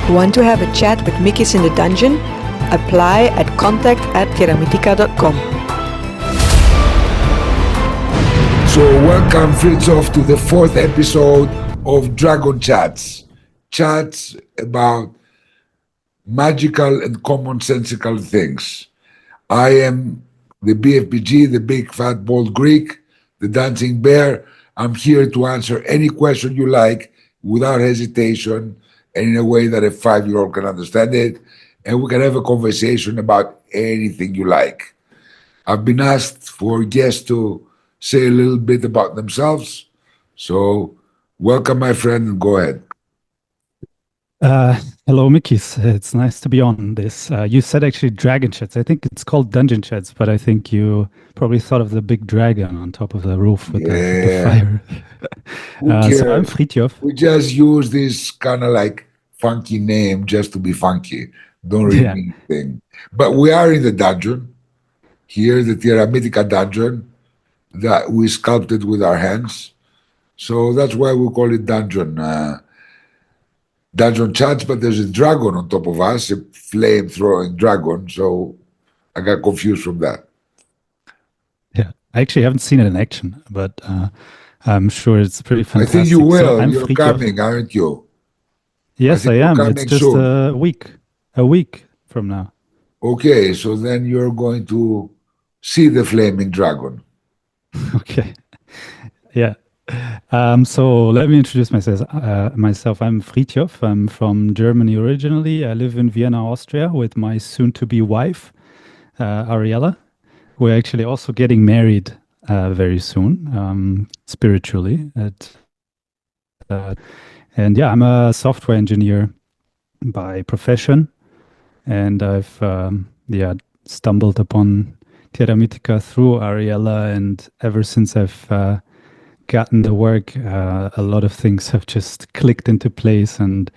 Want to have a chat with Mikis in the dungeon? Apply at contact@keramitica.com. So welcome Fridtjof to the fourth episode of Dragon Chats. Chats about magical and commonsensical things. I am the BFPG, the Big Fat Bald Greek, the Dancing Bear. I'm here to answer any question you like without hesitation and in a way that a 5-year-old can understand it. And we can have a conversation about anything you like. I've been asked for guests to say a little bit about themselves. So welcome, my friend, and go ahead. Hello, Mikis. It's nice to be on this. You said actually dragon chats. I think it's called dungeon chats, but I think you probably thought of the big dragon on top of the roof with the fire. So I'm Fridtjof. We just use this kind of like funky name just to be funky. Don't really mean anything. But we are in the dungeon, here, the Terra Mythica dungeon, that we sculpted with our hands. So that's why we call it dungeon. Dungeon chats, but there's a dragon on top of us, a flame-throwing dragon. So I got confused from that. Yeah, I actually haven't seen it in action, but I'm sure it's pretty fantastic. I think you will. So You're coming, aren't you? Yes, I am. It's just soon. a week from now. Okay, so then you're going to see the flaming dragon. Okay. Yeah. So let me introduce myself. I'm Fridtjof. I'm from Germany originally. I live in Vienna, Austria, with my soon-to-be wife, Ariella. We're actually also getting married very soon, spiritually. And yeah, I'm a software engineer by profession, and I've stumbled upon Terra Mythica through Ariella, and ever since I've gotten the work, a lot of things have just clicked into place, and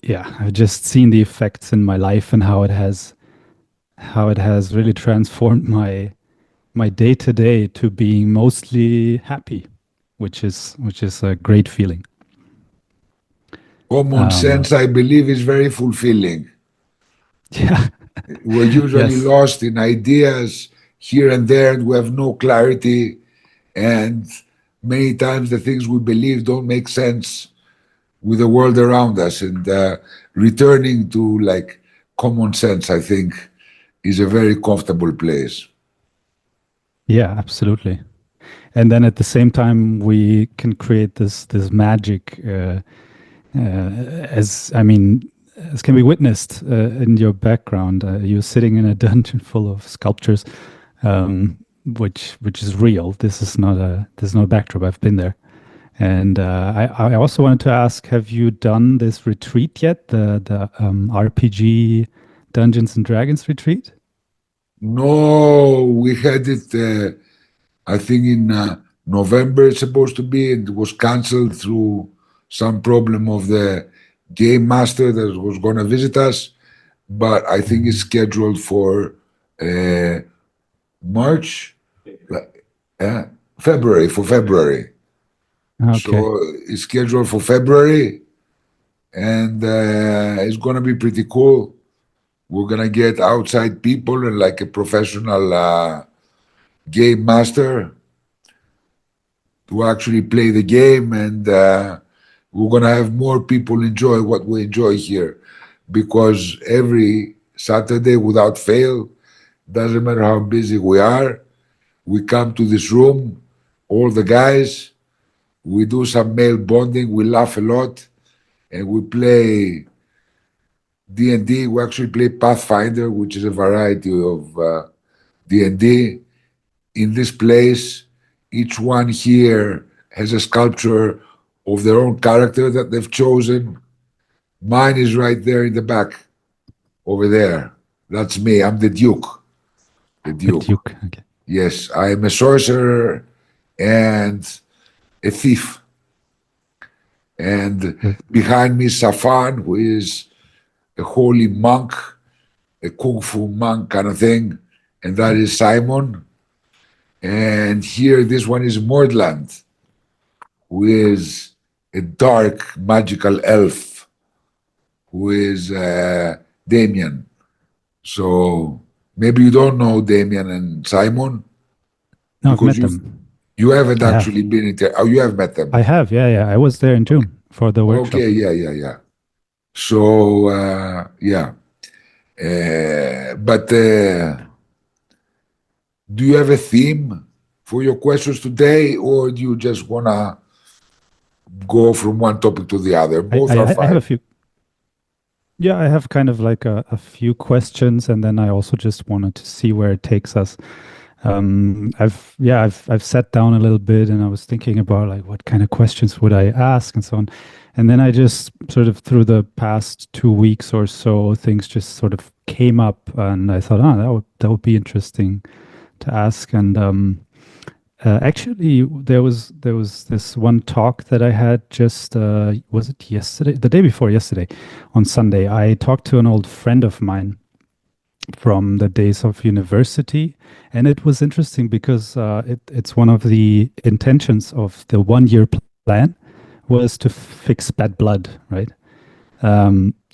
yeah, I've just seen the effects in my life and how it has really transformed my day-to-day to being mostly happy, which is a great feeling. Common sense, I believe, is very fulfilling. Yeah. We're usually lost in ideas here and there, and we have no clarity, and many times the things we believe don't make sense with the world around us, and returning to like common sense, I think, is a very comfortable place. Yeah, absolutely. And then at the same time, we can create this magic, as can be witnessed in your background. You're sitting in a dungeon full of sculptures, which is real. This is not a backdrop. I've been there. And I also wanted to ask, have you done this retreat yet, the RPG Dungeons and Dragons retreat? No, we had it, I think in November it's supposed to be, and it was cancelled through some problem of the game master that was going to visit us. But I think it's scheduled for February. Okay. So it's scheduled for February, and it's going to be pretty cool. We're going to get outside people and like a professional game master to actually play the game, and we're going to have more people enjoy what we enjoy here, because every Saturday without fail, doesn't matter how busy we are, we come to this room, all the guys, we do some male bonding, we laugh a lot, and we play D&D. We actually play Pathfinder, which is a variety of D&D. In this place, each one here has a sculpture of their own character that they've chosen. Mine is right there in the back, over there. That's me. I'm the Duke. The Duke. Okay. Yes, I am a sorcerer and a thief. And behind me is Safan, who is a holy monk, a kung fu monk kind of thing. And that is Simon. And here, this one is Mordland, who is a dark magical elf who is Damien. So maybe you don't know Damien and Simon No, I've because met them. you haven't I have. actually been in. Oh, you have met them. I have. Yeah. I was there in June for the workshop. Okay, yeah. So yeah, but do you have a theme for your questions today, or do you just wanna go from one topic to the other? Both are I have a fine. few. Yeah, I have kind of like a few questions, and then I also just wanted to see where it takes us. I've sat down a little bit, and I was thinking about like what kind of questions would I ask and so on. And then I just sort of through the past 2 weeks or so, things just sort of came up, and I thought, that would be interesting to ask. And actually, there was this one talk that I had just was it yesterday, the day before yesterday, on Sunday. I talked to an old friend of mine from the days of university, and it was interesting because it's one of the intentions of the 1 year plan was to fix bad blood, right?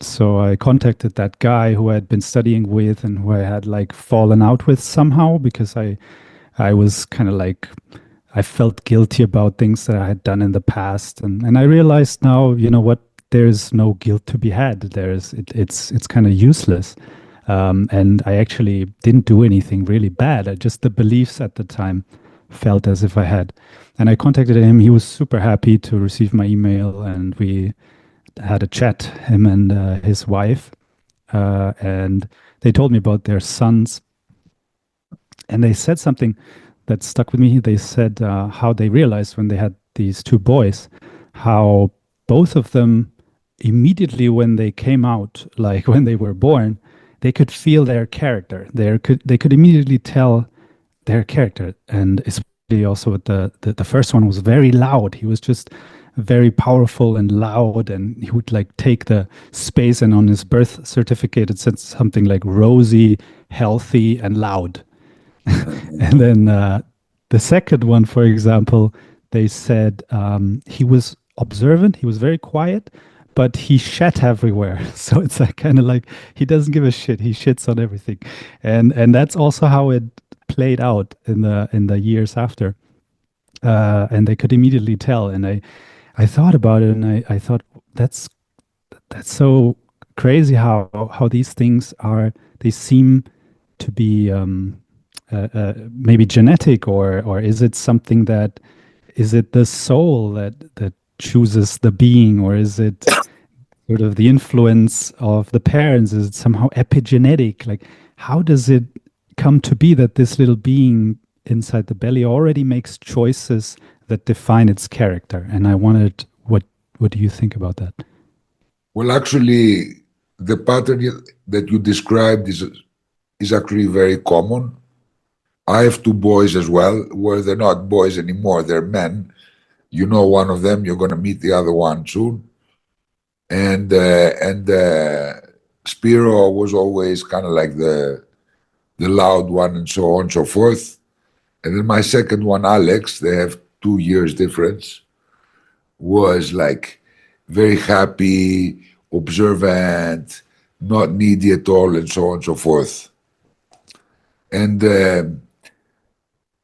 So I contacted that guy who I had been studying with and who I had like fallen out with somehow because I was kind of like I felt guilty about things that I had done in the past, and I realized now, you know what, there's no guilt to be had. It's kind of useless, and I actually didn't do anything really bad. Just the beliefs at the time felt as if I had, and I contacted him. He was super happy to receive my email, and we had a chat, him and his wife, and they told me about their sons, and they said something that stuck with me. They said how they realized when they had these two boys, how both of them immediately when they came out, like when they were born, they could feel their character. They could immediately tell their character, and especially also with the first one was very loud. He was just very powerful and loud, and he would like take the space, and on his birth certificate it said something like rosy, healthy, and loud. And then the second one, for example, they said he was observant, he was very quiet, but he shat everywhere. So it's like kind of like he doesn't give a shit. He shits on everything, and that's also how it played out in the years after. And they could immediately tell. And I thought about it, and I thought that's that's so crazy how these things are. They seem to be maybe genetic, or is it something that is it the soul that chooses the being, or is it sort of the influence of the parents? Is it somehow epigenetic? Like, how does it come to be that this little being inside the belly already makes choices that define its character? And I wanted, what do you think about that? Well, actually, the pattern that you described is actually very common. I have two boys as well, where they're not boys anymore; they're men. You know one of them. You're going to meet the other one soon. And Spiro was always kind of like the loud one, and so on and so forth. And then my second one, Alex, they have 2 years difference, was like very happy, observant, not needy at all, and so on and so forth. And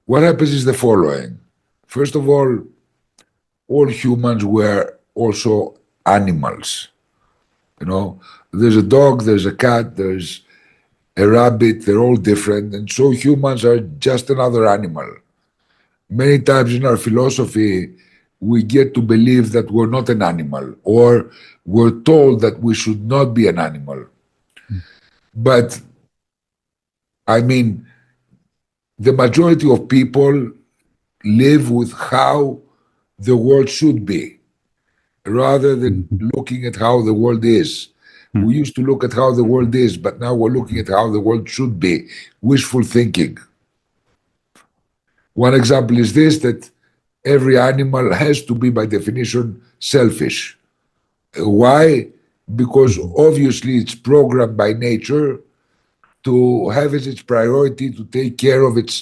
what happens is the following. First of all humans were also animals. You know, there's a dog, there's a cat, there's a rabbit, they're all different. And so humans are just another animal. Many times in our philosophy, we get to believe that we're not an animal, or we're told that we should not be an animal. But I mean, the majority of people live with how the world should be rather than Mhm. looking at how the world is. Mm. We used to look at how the world is, but now we're looking at how the world should be. Wishful thinking. One example is this, that every animal has to be, by definition, selfish. Why? Because Mhm. obviously it's programmed by nature to have as its priority to take care of its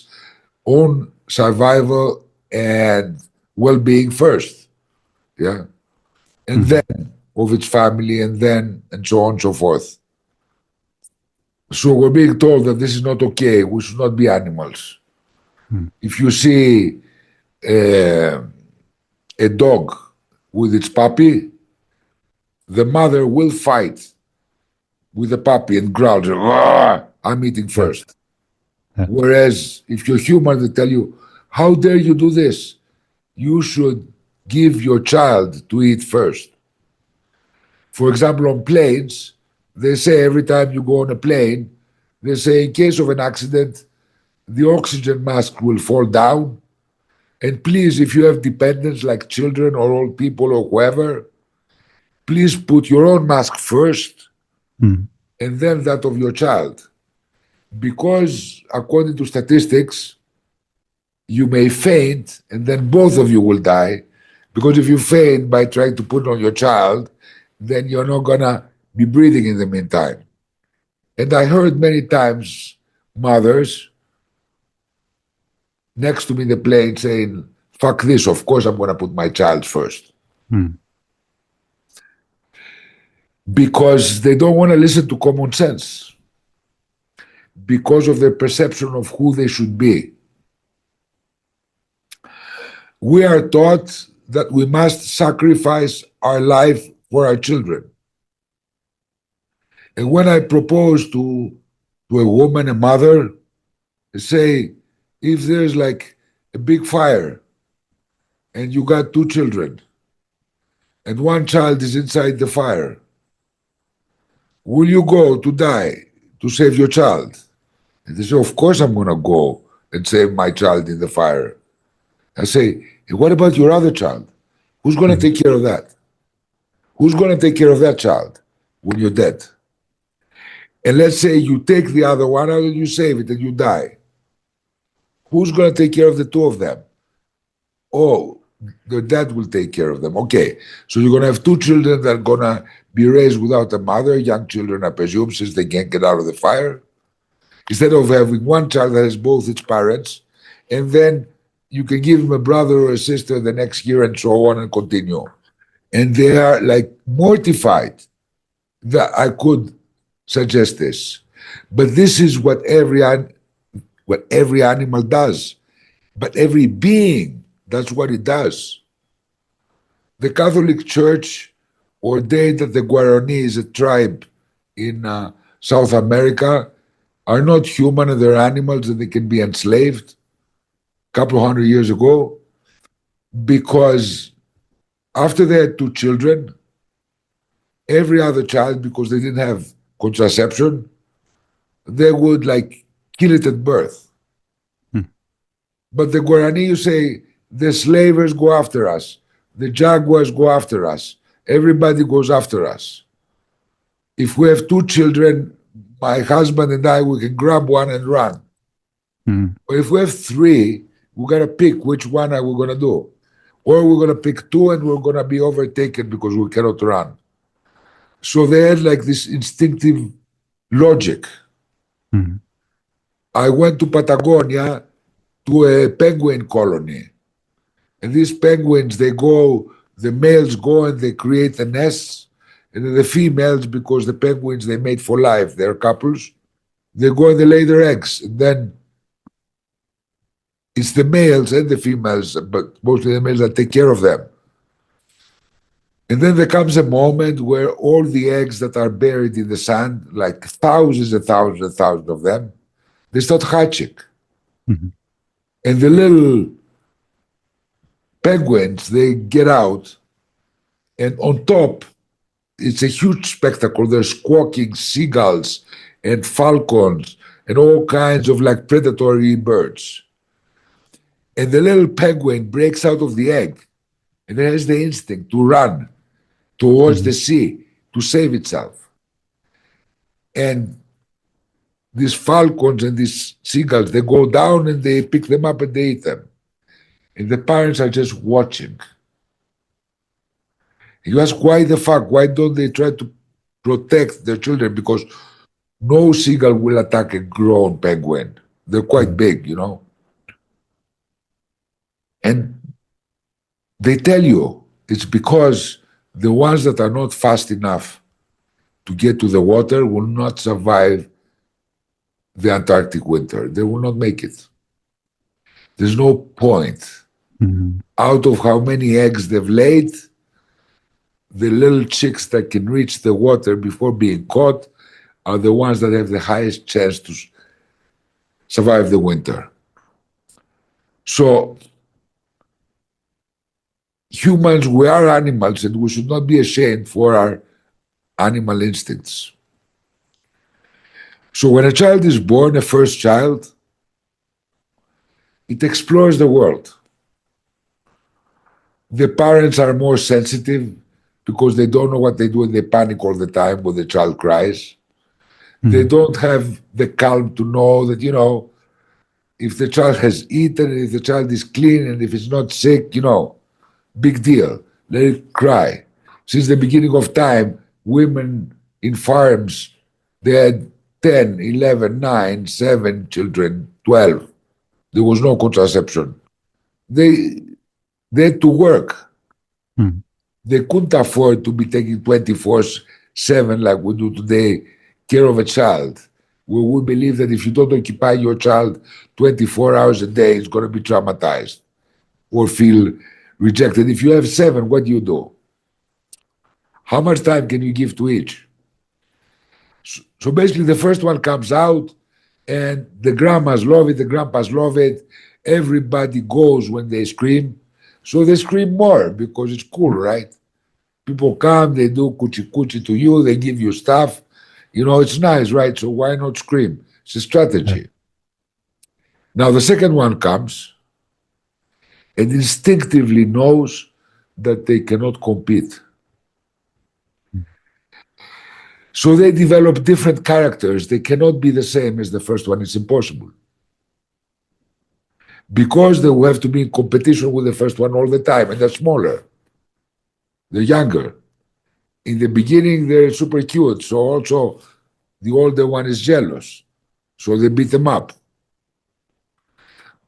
own survival and well-being first. Yeah. And Mhm. then of its family, and so on and so forth. So we're being told that this is not okay. We should not be animals. If you see a dog with its puppy, the mother will fight with the puppy and growl, "Arr, I'm eating first." Yeah. Whereas if you're human, they tell you, how dare you do this? You should give your child to eat first. For example, on planes, they say every time you go on a plane, they say in case of an accident, the oxygen mask will fall down. And please, if you have dependents like children or old people or whoever, please put your own mask first and then that of your child. Because according to statistics, you may faint and then both of you will die. Because if you faint by trying to put on your child, then you're not gonna be breathing in the meantime. And I heard many times mothers next to me in the plane saying, fuck this, of course I'm gonna put my child first. Because they don't want to listen to common sense. Because of their perception of who they should be. We are taught that we must sacrifice our life for our children. And when I propose to a woman, a mother, say, if there's like a big fire and you got two children and one child is inside the fire, will you go to die to save your child? And they say, of course I'm going to go and save my child in the fire. I say, what about your other child? Who's going to take care of that? Who's going to take care of that child when you're dead? And let's say you take the other one out and you save it and you die. Who's going to take care of the two of them? Oh, their dad will take care of them. Okay, so you're going to have two children that are going to be raised without a mother, young children, I presume, since they can't get out of the fire. Instead of having one child that has both its parents, and then you can give him a brother or a sister the next year and so on and continue. And they are like mortified that I could suggest this. But this is what every animal does. But every being, that's what it does. The Catholic Church ordained that the Guaranis, a tribe in South America, are not human and they're animals and they can be enslaved a couple of hundred years ago, because after they had two children, every other child, because they didn't have contraception, they would like kill it at birth. But the Guarani, you say, the slavers go after us, the jaguars go after us, everybody goes after us. If we have two children, my husband and I, we can grab one and run. Or if we have three, we got to pick which one are we going to do. Or we're going to pick two and we're going to be overtaken because we cannot run. So they had like this instinctive logic. I went to Patagonia to a penguin colony. And these penguins, the males go and they create the nests. And then the females, because the penguins, they mate for life, they're couples, they go and they lay their eggs. And then it's the males and the females, but mostly the males that take care of them. And then there comes a moment where all the eggs that are buried in the sand, like thousands and thousands and thousands of them, they start hatching. And the little penguins, they get out, and on top, it's a huge spectacle. There's squawking seagulls and falcons and all kinds of like predatory birds. And the little penguin breaks out of the egg and it has the instinct to run towards the sea to save itself. And these falcons and these seagulls, they go down and they pick them up and they eat them. And the parents are just watching. You ask, why the fuck? Why don't they try to protect their children? Because no seagull will attack a grown penguin. They're quite big, you know. And they tell you it's because The ones that are not fast enough to get to the water will not survive the Antarctic winter. They will not make it. There's no point. Out of how many eggs they've laid, the little chicks that can reach the water before being caught are the ones that have the highest chance to survive the winter. So humans, we are animals, and we should not be ashamed for our animal instincts. So when a child is born, a first child, it explores the world. The parents are more sensitive because they don't know what they do and they panic all the time when the child cries. They don't have the calm to know that, if the child has eaten, if the child is clean, and if it's not sick, big deal. Let it cry. Since the beginning of time, women in farms, they had 10, 11, 9, 7 children, 12. There was no contraception. They had to work. They couldn't afford to be taking 24/7 like we do today, care of a child. We believe that if you don't occupy your child 24 hours a day, it's going to be traumatized or feel rejected. If you have 7, what do you do? How much time can you give to each? So basically, the first one comes out, and the grandmas love it, the grandpas love it. Everybody goes when they scream. So they scream more because it's cool, right? People come, they do coochie coochie to you, they give you stuff. It's nice, right? So why not scream? It's a strategy. Now the second one comes and instinctively knows that they cannot compete. So they develop different characters. They cannot be the same as the first one. It's impossible. Because they will have to be in competition with the first one all the time, and they're smaller. They're younger. In the beginning, they're super cute. So also the older one is jealous. So they beat them up.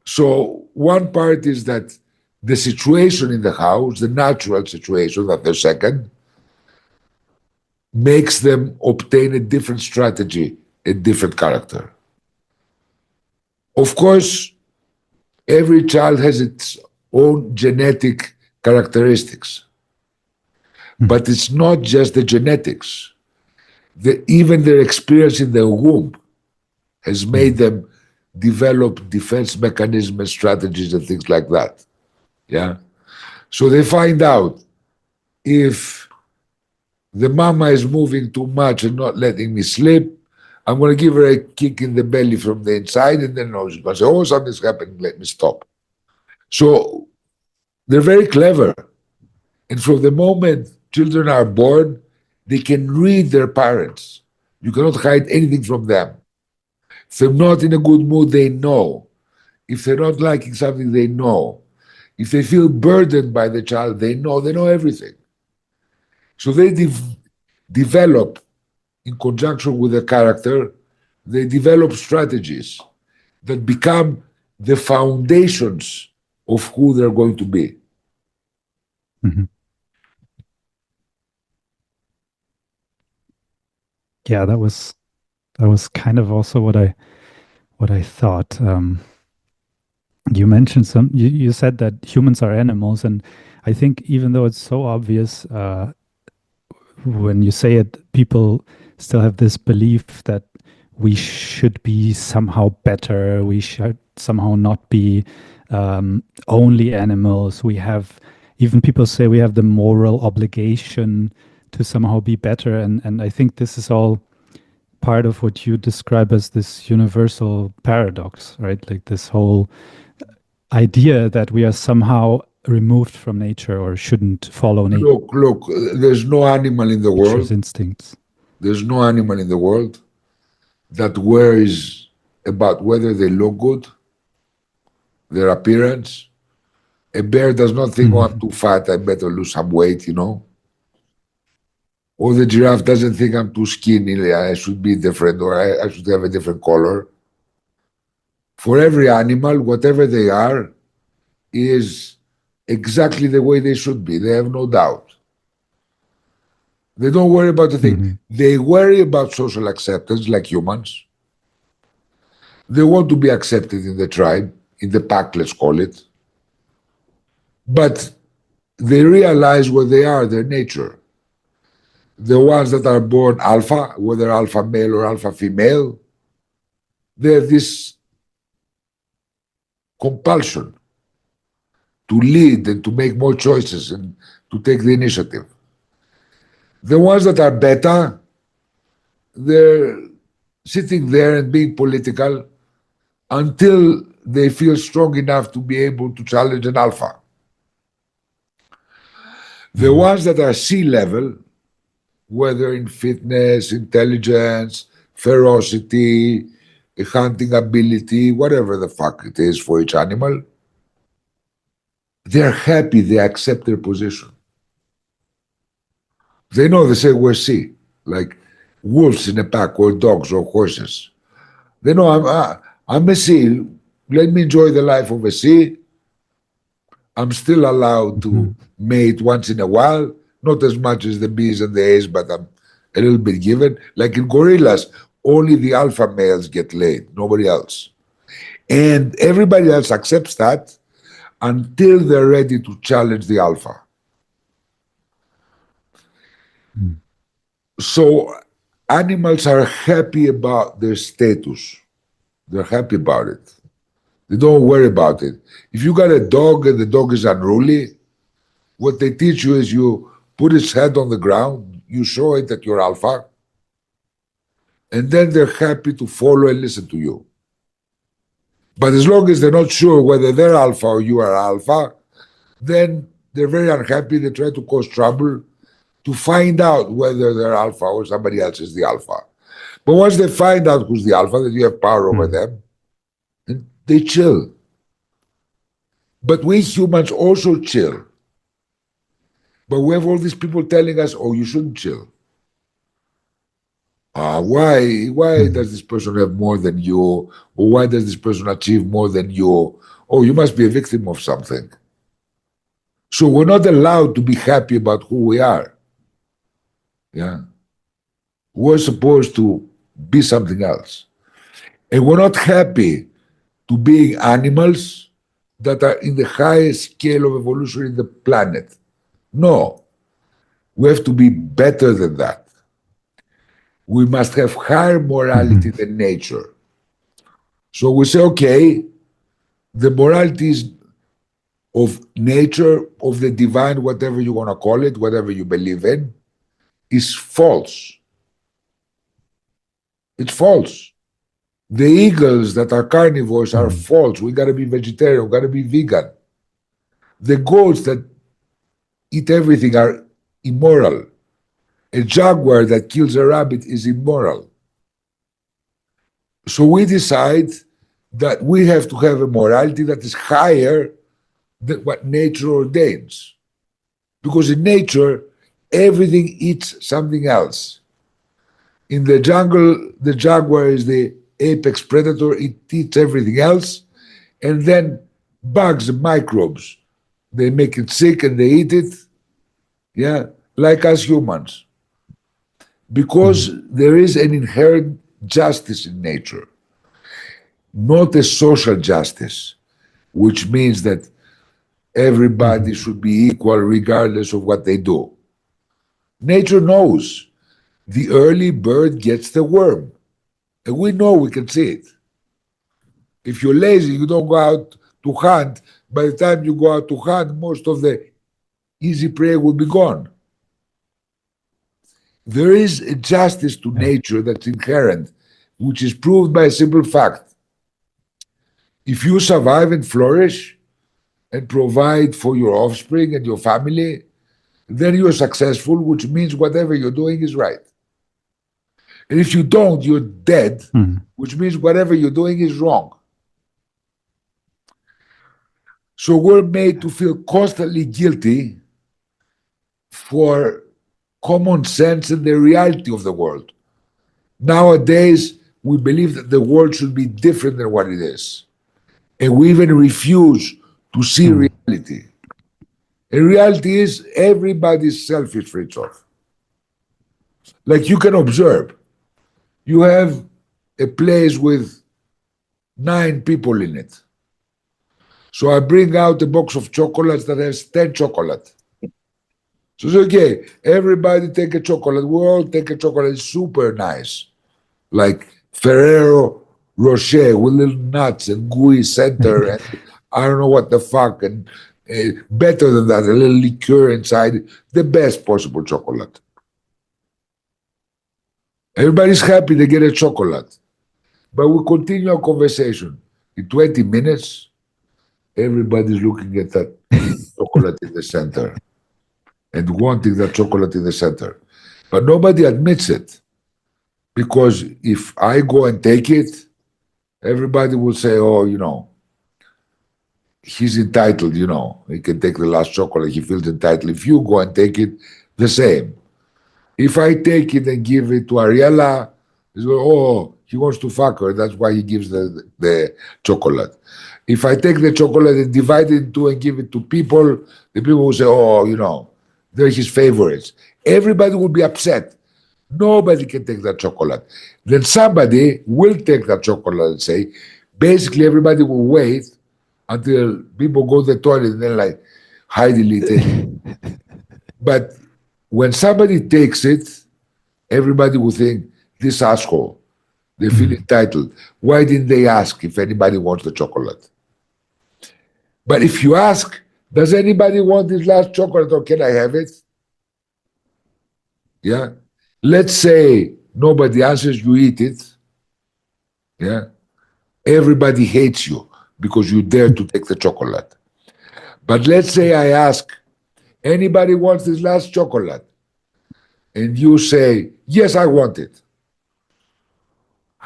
So one part is that the situation in the house, the natural situation that they're second, makes them obtain a different strategy, a different character. Of course, every child has its own genetic characteristics. But it's not just the genetics. Even their experience in the womb has made them develop defense mechanisms and strategies and things like that. Yeah. So they find out if the mama is moving too much and not letting me sleep, I'm going to give her a kick in the belly from the inside, and then she's going to say, oh, something's happening, let me stop. So they're very clever. And from the moment children are born, they can read their parents. You cannot hide anything from them. If they're not in a good mood, they know. If they're not liking something, they know. If they feel burdened by the child, they know everything. So they develop, in conjunction with the character, they develop strategies that become the foundations of who they're going to be. Yeah, that was kind of also what I thought. You mentioned you said that humans are animals, and I think even though it's so obvious, when you say it, people still have this belief that we should be somehow better. We should somehow not be only animals. Even people say we have the moral obligation to somehow be better, and I think this is all part of what you describe as this universal paradox, right? Like this whole idea that we are somehow removed from nature or shouldn't follow Look, there's no animal in the nature's world. instincts. There's no animal in the world that worries about whether they look good, their appearance. A bear does not think, oh, I'm too fat, I better lose some weight, Or the giraffe doesn't think I'm too skinny, I should be different, or I should have a different color. For every animal, whatever they are, is exactly the way they should be. They have no doubt. They don't worry about the thing. They worry about social acceptance like humans. They want to be accepted in the tribe, in the pack, let's call it. But they realize what they are, their nature. The ones that are born alpha, whether alpha male or alpha female, they have this compulsion to lead and to make more choices and to take the initiative. The ones that are beta, they're sitting there and being political until they feel strong enough to be able to challenge an alpha. The ones that are C level, whether in fitness, intelligence, ferocity, hunting ability, whatever the fuck it is for each animal, they're happy, they accept their position. They know, they say we're C, like wolves in a pack or dogs or horses. They know I'm a C, let me enjoy the life of a C. I'm still allowed to mate once in a while, not as much as the B's and the A's, but I'm a little bit given. Like in gorillas, only the alpha males get laid, nobody else. And everybody else accepts that until they're ready to challenge the alpha. So animals are happy about their status. They're happy about it. They don't worry about it. If you got a dog and the dog is unruly, what they teach you is you put its head on the ground, you show it that you're alpha, and then they're happy to follow and listen to you. But as long as they're not sure whether they're alpha or you are alpha, then they're very unhappy. They try to cause trouble to find out whether they're alpha or somebody else is the alpha. But once they find out who's the alpha, that you have power over them, then they chill. But we humans also chill. But we have all these people telling us, oh, you shouldn't chill. Why does this person have more than you? Or why does this person achieve more than you? Oh, you must be a victim of something. So we're not allowed to be happy about who we are. Yeah. We're supposed to be something else. And we're not happy to being animals that are in the highest scale of evolution in the planet. No. We have to be better than that. We must have higher morality than nature. So we say, okay, the morality is of nature, of the divine, whatever you want to call it, whatever you believe in, is false. It's false. The eagles that are carnivores are false. We got to be vegetarian, we got to be vegan. The goats that eat everything are immoral. A jaguar that kills a rabbit is immoral. So we decide that we have to have a morality that is higher than what nature ordains. Because in nature, everything eats something else. In the jungle, the jaguar is the apex predator, it eats everything else, and then bugs and microbes, they make it sick and they eat it, yeah, like us humans. Because there is an inherent justice in nature, not a social justice, which means that everybody should be equal regardless of what they do. Nature knows the early bird gets the worm, and we know, we can see it. If you're lazy, you don't go out to hunt. By the time you go out to hunt, most of the easy prey will be gone. There is a justice to nature that's inherent, which is proved by a simple fact. If you survive and flourish and provide for your offspring and your family, then you're successful, which means whatever you're doing is right. And if you don't, you're dead, which means whatever you're doing is wrong. So we're made to feel constantly guilty for common sense and the reality of the world. Nowadays, we believe that the world should be different than what it is. And we even refuse to see reality. And reality is everybody's selfish, Fridtjof. Like you can observe, you have a place with 9 people in it. So I bring out a box of chocolates that has 10 chocolate. So it's okay, everybody take a chocolate. We all take a chocolate. It's super nice. Like Ferrero Rocher with little nuts and gooey center and I don't know what the fuck. And better than that, a little liqueur inside. The best possible chocolate. Everybody's happy they get a chocolate. But we continue our conversation. In 20 minutes, everybody's looking at that chocolate in the center and wanting that chocolate in the center. But nobody admits it. Because if I go and take it, everybody will say, oh, you know, he's entitled, you know, he can take the last chocolate, he feels entitled. If you go and take it, the same. If I take it and give it to Ariella, it's like, oh, he wants to fuck her, that's why he gives the chocolate. If I take the chocolate and divide it in two and give it to people, the people will say, oh, you know, they're his favorites. Everybody will be upset. Nobody can take that chocolate. Then somebody will take that chocolate and say, basically everybody will wait until people go to the toilet and then like hiding it. But when somebody takes it, everybody will think, this asshole, they feel entitled. Why didn't they ask if anybody wants the chocolate? But if you ask, does anybody want this last chocolate or can I have it? Yeah. Let's say nobody answers, you eat it. Yeah. Everybody hates you because you dare to take the chocolate. But let's say I ask, anybody wants this last chocolate? And you say, yes, I want it.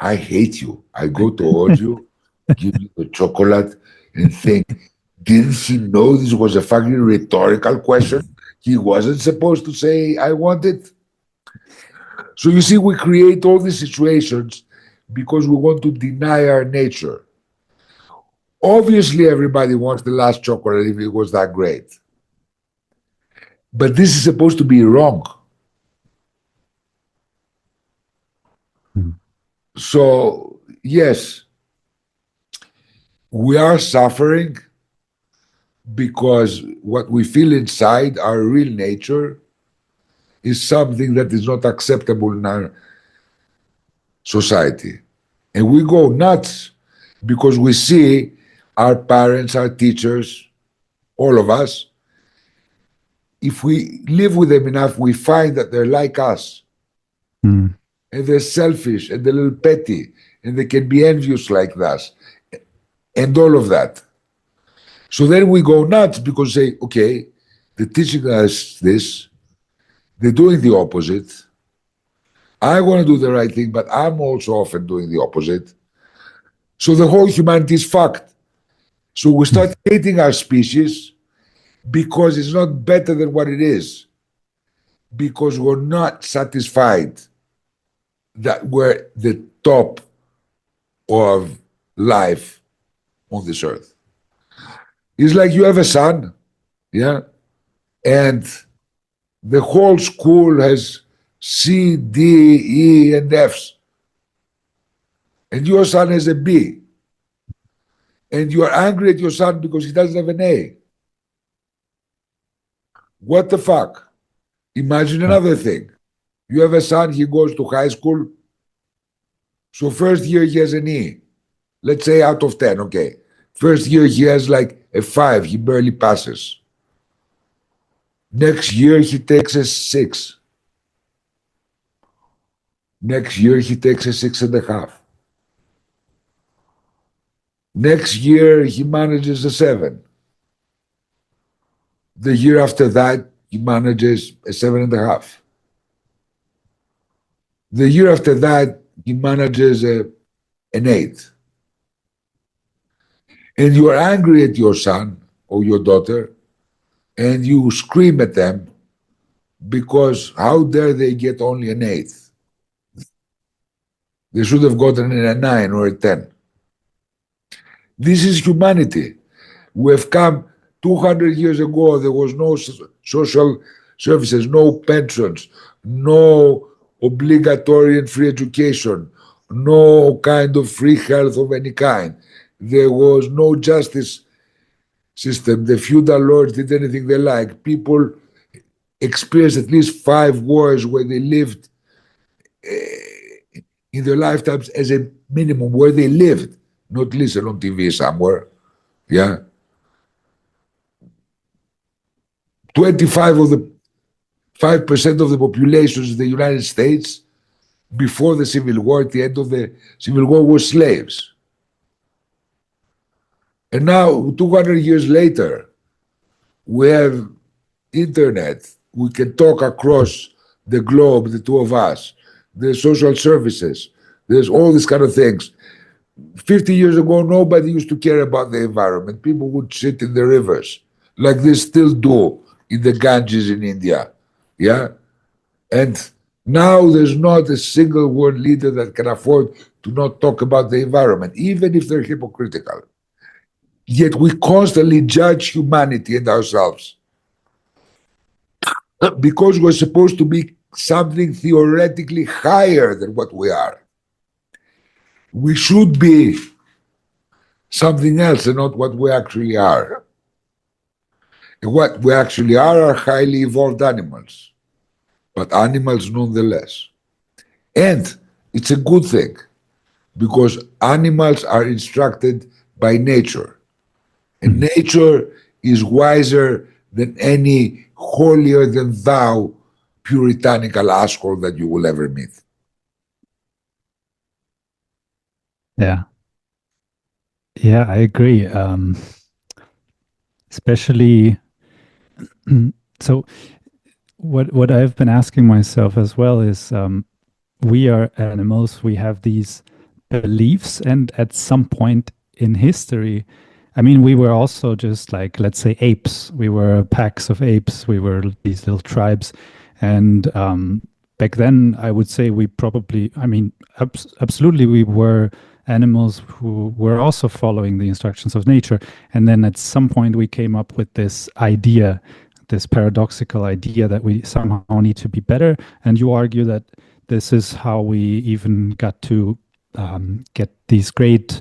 I hate you. I go towards you, give you the chocolate, and think, didn't he know this was a fucking rhetorical question? He wasn't supposed to say, I want it. So you see, we create all these situations because we want to deny our nature. Obviously, everybody wants the last chocolate if it was that great. But this is supposed to be wrong. So, yes, we are suffering because what we feel inside, our real nature, is something that is not acceptable in our society. And we go nuts because we see our parents, our teachers, all of us, if we live with them enough, we find that they're like us. And they're selfish and they're a little petty and they can be envious like us and all of that. So then we go nuts because say, okay, they're teaching us this, they're doing the opposite. I want to do the right thing, but I'm also often doing the opposite. So the whole humanity is fucked. So we start hating our species because it's not better than what it is. Because we're not satisfied that we're the top of life on this earth. It's like you have a son, yeah, and the whole school has C, D, E, and F's. And your son has a B. And you are angry at your son because he doesn't have an A. What the fuck? Imagine another thing. You have a son, he goes to high school. So first year he has an E. Let's say out of 10, okay. First year he has like a 5, he barely passes. Next year he takes a 6. Next year he takes a 6.5. Next year he manages a 7. The year after that he manages a 7.5. The year after that he manages an 8. And you are angry at your son or your daughter and you scream at them because how dare they get only an 8? They should have gotten a 9 or a 10. This is humanity. We have come 200 years ago, there was no social services, no pensions, no obligatory and free education, no kind of free health of any kind. There was no justice system. The feudal lords did anything they like. People experienced at least 5 wars where they lived in their lifetimes as a minimum, where they lived, not listen on TV somewhere. Yeah. 25 of the 5% of the population in the United States before the Civil War, at the end of the Civil War, were slaves. And now, 200 years later, we have internet. We can talk across the globe, the two of us. There's social services. There's all these kind of things. 50 years ago, nobody used to care about the environment. People would sit in the rivers, like they still do in the Ganges in India. Yeah? And now there's not a single world leader that can afford to not talk about the environment, even if they're hypocritical. Yet we constantly judge humanity and ourselves because we're supposed to be something theoretically higher than what we are. We should be something else and not what we actually are. And what we actually are highly evolved animals, but animals nonetheless. And it's a good thing because animals are instructed by nature. And nature is wiser than any holier than thou puritanical asshole that you will ever meet. Yeah. Yeah, I agree. Especially, so what I've been asking myself as well is, we are animals, we have these beliefs, and at some point in history, I mean, we were also just like, let's say, apes. We were packs of apes. We were these little tribes. And back then, I would say we probably, I mean, absolutely, we were animals who were also following the instructions of nature. And then at some point, we came up with this idea, this paradoxical idea that we somehow need to be better. And you argue that this is how we even got to get these great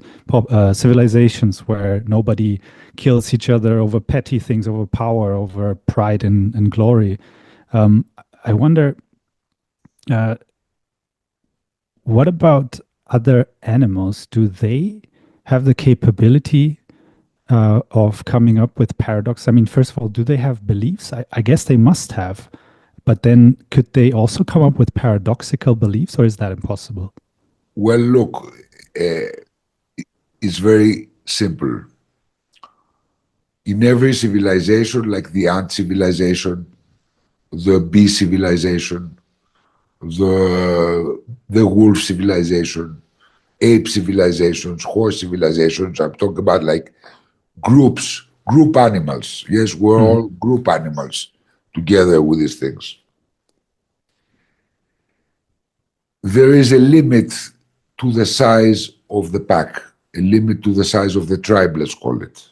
civilizations where nobody kills each other over petty things, over power, over pride and glory. I wonder, what about other animals? Do they have the capability of coming up with paradox? I mean, first of all, do they have beliefs? I guess they must have. But then could they also come up with paradoxical beliefs, or is that impossible? Well, look, it's very simple. In every civilization, like the ant civilization, the bee civilization, the wolf civilization, ape civilizations, horse civilizations, I'm talking about like groups, group animals. Yes, we're all group animals together with these things. There is a limit to the size of the pack, a limit to the size of the tribe, let's call it.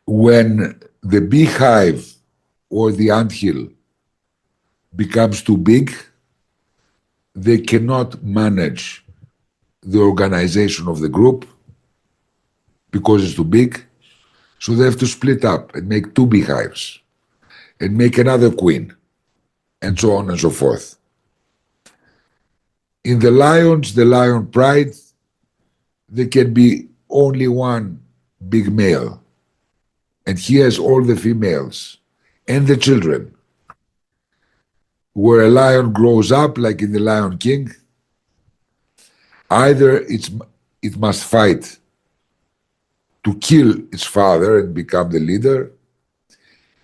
When the beehive or the anthill becomes too big, they cannot manage the organization of the group because it's too big. So they have to split up and make 2 beehives and make another queen, and so on and so forth. In the lions, the lion pride, there can be only one big male, and he has all the females and the children. Where a lion grows up, like in the Lion King, either it must fight to kill its father and become the leader,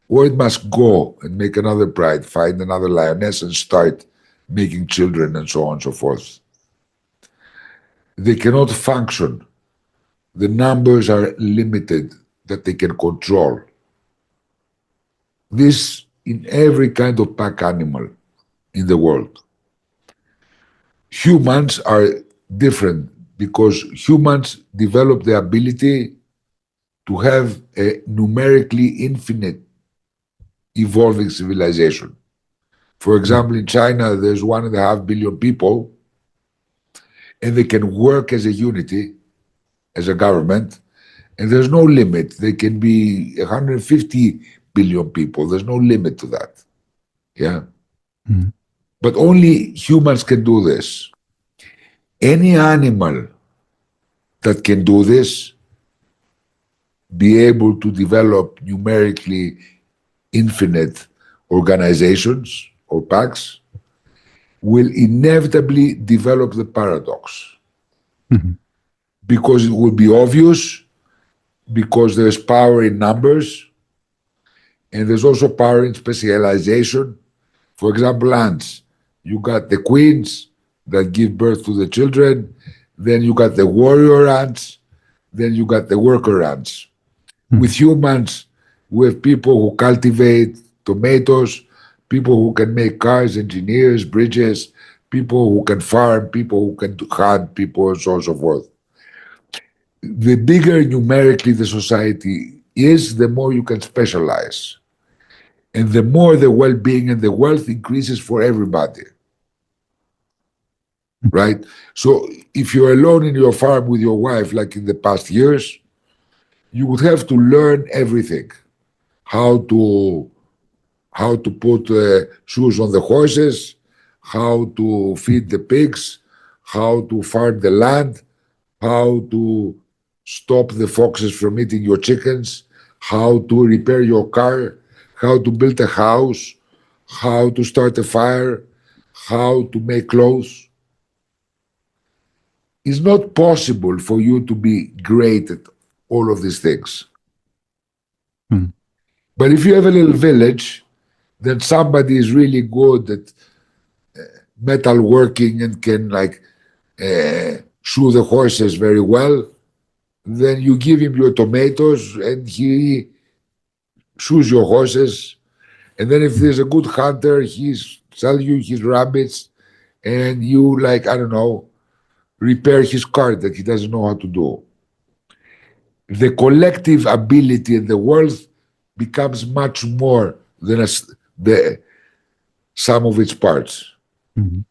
or it must go and make another pride, find another lioness and start making children and so on and so forth. They cannot function. The numbers are limited that they can control. This in every kind of pack animal in the world. Humans are different because humans develop the ability to have a numerically infinite evolving civilization. For example, in China, there's 1.5 billion people, and they can work as a unity, as a government, and there's no limit. They can be 150 billion people. There's no limit to that. Yeah. Mm. But only humans can do this. Any animal that can do this, be able to develop numerically infinite organizations or packs, will inevitably develop the paradox. Mhm. Because it will be obvious, because there's power in numbers, and there's also power in specialization. For example, ants. You got the queens that give birth to the children, then you got the warrior ants, then you got the worker ants. With humans, we have people who cultivate tomatoes, people who can make cars, engineers, bridges, people who can farm, people who can hunt, people, and so on and so forth. The bigger numerically the society is, the more you can specialize. And the more the well-being and the wealth increases for everybody. Right? So if you're alone in your farm with your wife, like in the past years, you would have to learn everything. How to put shoes on the horses, how to feed the pigs, how to farm the land, how to stop the foxes from eating your chickens, how to repair your car, how to build a house, how to start a fire, how to make clothes. It's not possible for you to be great at all of these things. Mm. But if you have a little village, then somebody is really good at metal working and can shoe the horses very well, then you give him your tomatoes and he shoes your horses. And then if there's a good hunter, he's sell you his rabbits, and you I don't know, repair his car that he doesn't know how to do. The collective ability and the wealth becomes much more than the sum of its parts. Mhm.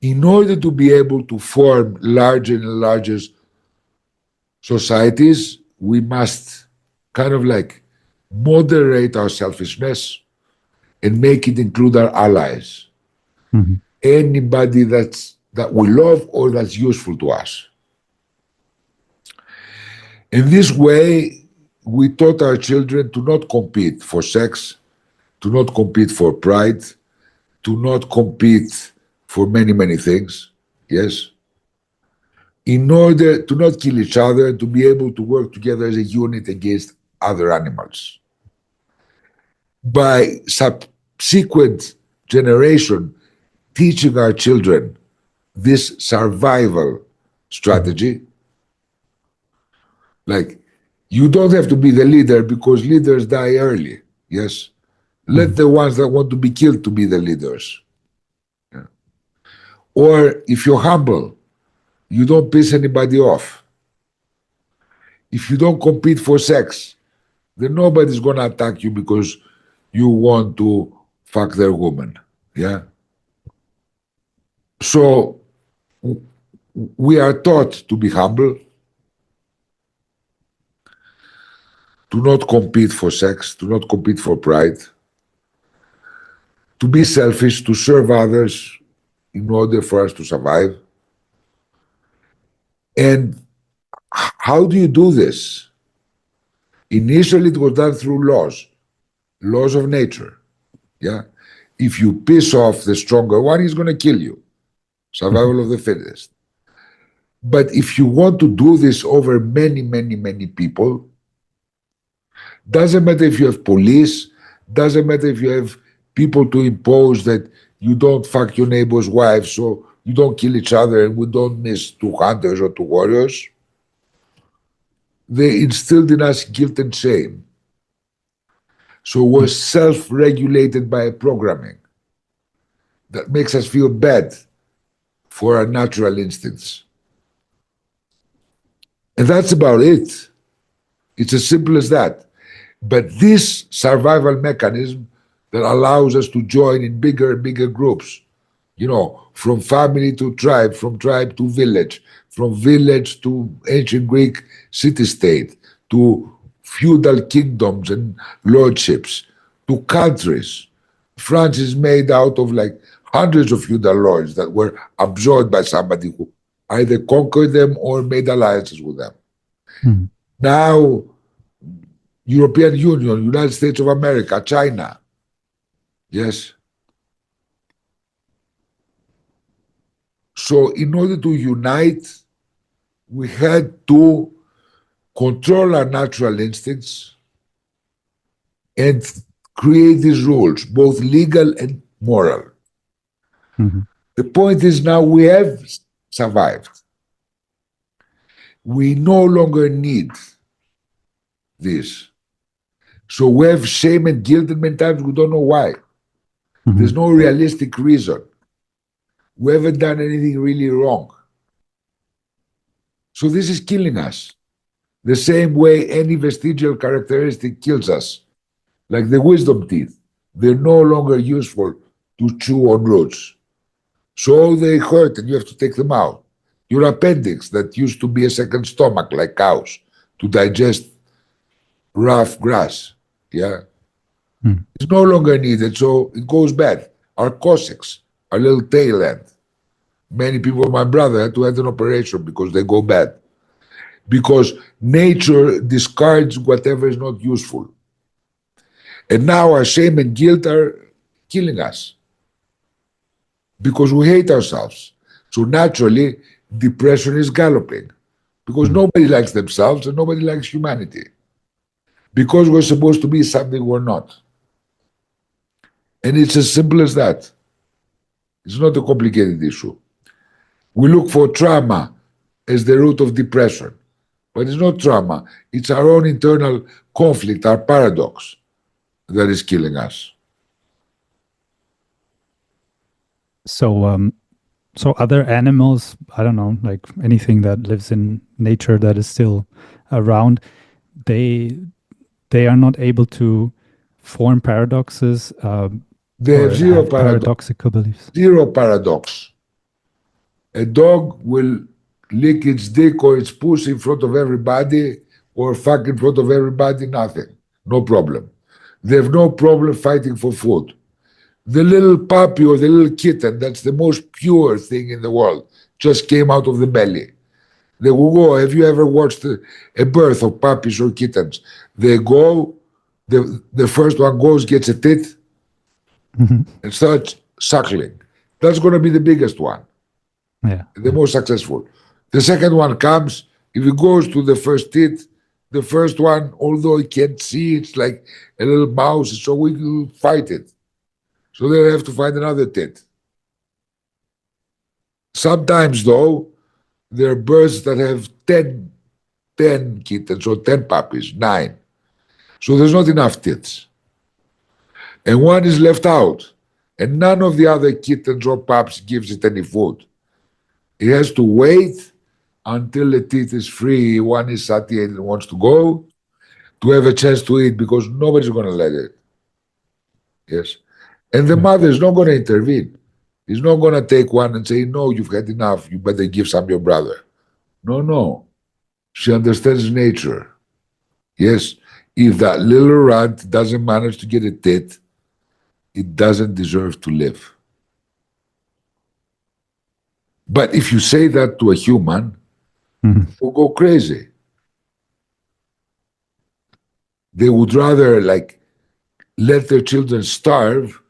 In order to be able to form larger and larger societies, we must kind of moderate our selfishness and make it include our allies. Mhm. Anybody that we love or that's useful to us. In this way, we taught our children to not compete for sex, to not compete for pride, to not compete for many, many things. Yes? In order to not kill each other and to be able to work together as a unit against other animals. By subsequent generation, teaching our children this survival strategy, you don't have to be the leader because leaders die early. Yes? Let the ones that want to be killed to be the leaders. Yeah. Or if you're humble, you don't piss anybody off. If you don't compete for sex, then nobody's gonna attack you because you want to fuck their woman. Yeah. So we are taught to be humble, to not compete for sex, to not compete for pride, to be selfish, to serve others in order for us to survive. And how do you do this? Initially, it was done through laws of nature. Yeah. If you piss off the stronger one, he's going to kill you. Survival of the fittest. But if you want to do this over many, many, many people, doesn't matter if you have police, doesn't matter if you have people to impose that you don't fuck your neighbor's wife so you don't kill each other and we don't miss two hunters or two warriors. They instilled in us guilt and shame. So we're self-regulated by programming that makes us feel bad for our natural instincts. And that's about it. It's as simple as that. But this survival mechanism that allows us to join in bigger and bigger groups. You know, from family to tribe, from tribe to village, from village to ancient Greek city-state, to feudal kingdoms and lordships, to countries. France is made out of like hundreds of feudal lords that were absorbed by somebody who either conquered them or made alliances with them. Mhm. Now, European Union, United States of America, China. Yes. So in order to unite, we had to control our natural instincts and create these rules, both legal and moral. Mhm. The point is now we have survived. We no longer need this. So we have shame and guilt, and many times we don't know why. There's Mhm. no realistic reason. We haven't done anything really wrong. So this is killing us. The same way any vestigial characteristic kills us, like the wisdom teeth. They're no longer useful to chew on roots. So they hurt and you have to take them out. Your appendix, that used to be a second stomach like cows to digest rough grass, yeah, Mm. is no longer needed, so it goes bad. Our coccyx, our little tail end. Many people, my brother, had to have an operation because they go bad. Because nature discards whatever is not useful. And now our shame and guilt are killing us because we hate ourselves. So naturally, depression is galloping because Mm. nobody likes themselves and nobody likes humanity. Because we're supposed to be something we're not. And it's as simple as that. It's not a complicated issue. We look for trauma as the root of depression. But it's not trauma, it's our own internal conflict, our paradox that is killing us. So, so other animals, I don't know, like anything that lives in nature that is still around, they they are not able to form paradoxes They or have zero have paradox. paradoxical beliefs. Zero paradox. A dog will lick its dick or its pussy in front of everybody or fuck in front of everybody, nothing. No problem. They have no problem fighting for food. The little puppy or the little kitten, that's the most pure thing in the world, just came out of the belly. They will go. Have you ever watched a birth of puppies or kittens? They go, the first one goes, gets a tit, Mhm. and starts suckling. That's going to be the biggest one, Yeah. the most successful. The second one comes, if it goes to the first tit, the first one, although he can't see, it's like a little mouse, so we will fight it. So they have to find another tit. Sometimes, though, there are birds that have 10 kittens or 10 puppies, 9. So there's not enough tits. And one is left out. And none of the other kittens or pups gives it any food. It has to wait until the tit is free, one is satiated and wants to go, to have a chance to eat because nobody's going to let it. Yes. And the Yeah. mother is not going to intervene. He's not going to take one and say, no, you've had enough. You better give some to your brother. No, no. She understands nature. Yes. If that little rat doesn't manage to get a tit, it doesn't deserve to live. But if you say that to a human, Mhm. will go crazy. They would rather like let their children starve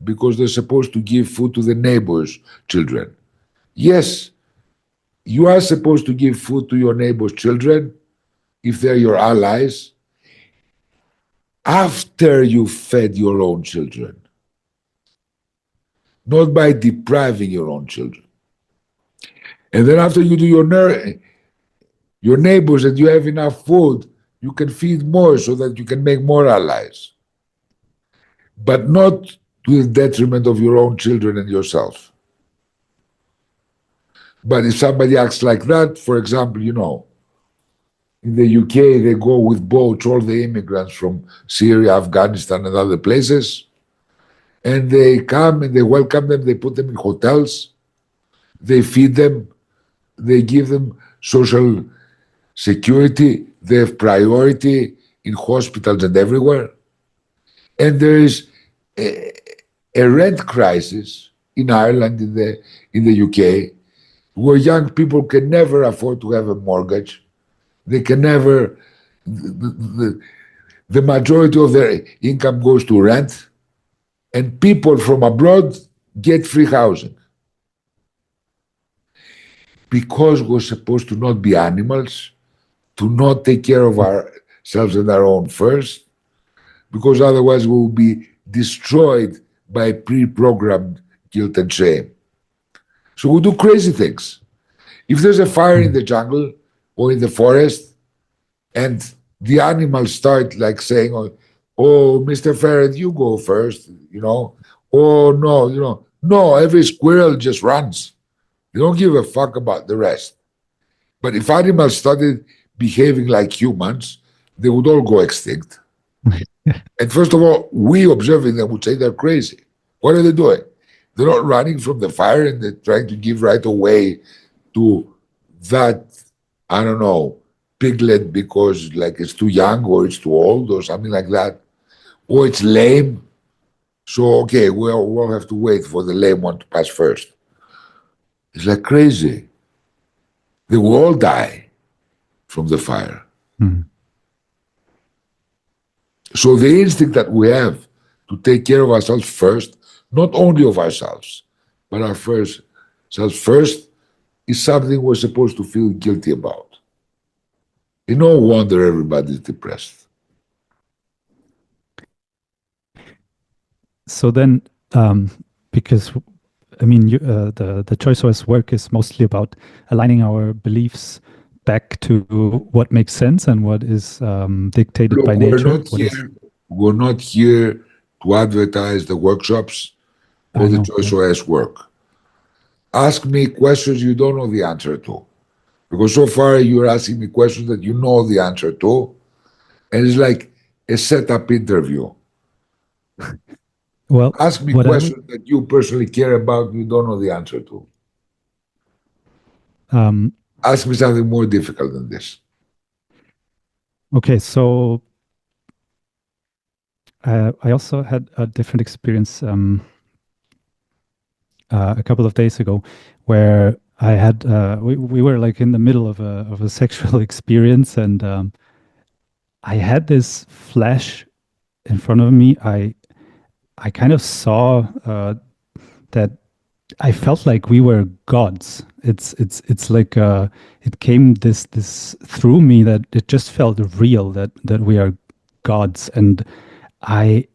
because they're supposed to give food to the neighbor's children. Yes, you are supposed to give food to your neighbor's children if they're your allies after you fed your own children, not by depriving your own children. And then after you do your neighbors and you have enough food, you can feed more so that you can make more allies, but not to the detriment of your own children and yourself. But if somebody acts like that, for example, you know, in the UK, they go with boats, all the immigrants from Syria, Afghanistan, and other places. And they come and they welcome them, they put them in hotels, they feed them, they give them social security, they have priority in hospitals and everywhere. And there is a rent crisis in Ireland, in the UK, where young people can never afford to have a mortgage. They can never, the majority of their income goes to rent, and people from abroad get free housing. Because we're supposed to not be animals, to not take care of ourselves and our own first, because otherwise we will be destroyed by pre-programmed guilt and shame. So we do crazy things. If there's a fire in the jungle or in the forest, and the animals start like saying, "Oh, Mr. Ferret, you go first," "Oh no," no, every squirrel just runs. They don't give a fuck about the rest. But if animals started behaving like humans, they would all go extinct. And first of all, we observing them would say they're crazy. What are they doing? They're not running from the fire and they're trying to give right away to that, I don't know, piglet because like it's too young or it's too old or something like that. Or it's lame. So, okay, we'll have to wait for the lame one to pass first. It's like crazy. They will all die from the fire. So the instinct that we have to take care of ourselves first, not only of ourselves, but our first selves first, is something we're supposed to feel guilty about. And no wonder everybody's depressed. So then, because I mean, the ChoiceOS work is mostly about aligning our beliefs back to what makes sense and what is dictated Look, by nature. we're not here to advertise the workshops or the ChoiceOS work. Ask me questions you don't know the answer to. Because so far you're asking me questions that you know the answer to, and it's like a setup interview. Well, ask me questions that you personally care about you don't know the answer to. Ask me something more difficult than this. Okay, so I also had a different experience a couple of days ago, where I had we were like in the middle of a sexual experience, and I had this flash in front of me. I kind of saw that I felt like we were gods. It's like it came this through me that it just felt real that we are gods, and I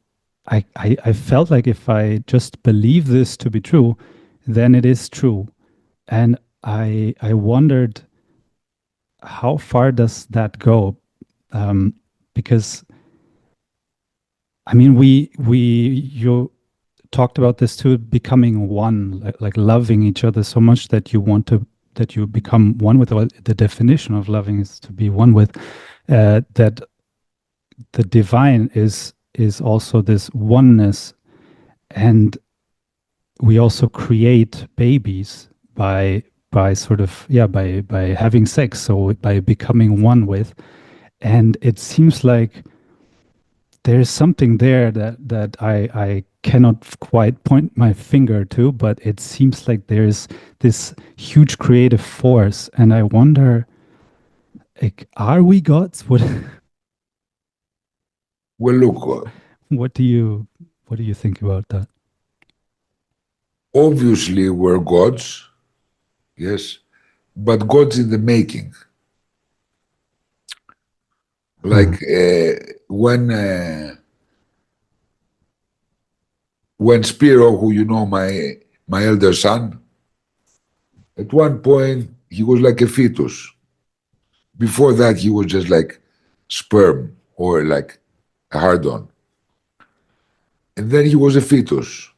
I felt like if I just believe this to be true, then it is true. And I wondered, how far does that go? Because I mean, you talked about this too, becoming one, like loving each other so much that you become one with. Well, the definition of loving is to be one with. That the divine is also this oneness, and we also create babies by sort of by having sex, so by becoming one with. And it seems like there's something there that I cannot quite point my finger to, but it seems like there's this huge creative force, and I wonder, like, are we gods? Well, look, What do you think about that? obviously we're gods, yes, but gods in the making. Like when Spiro, who you know, my elder son, at one point he was like a fetus. Before that, he was just like sperm or like a hard-on. And then he was a fetus.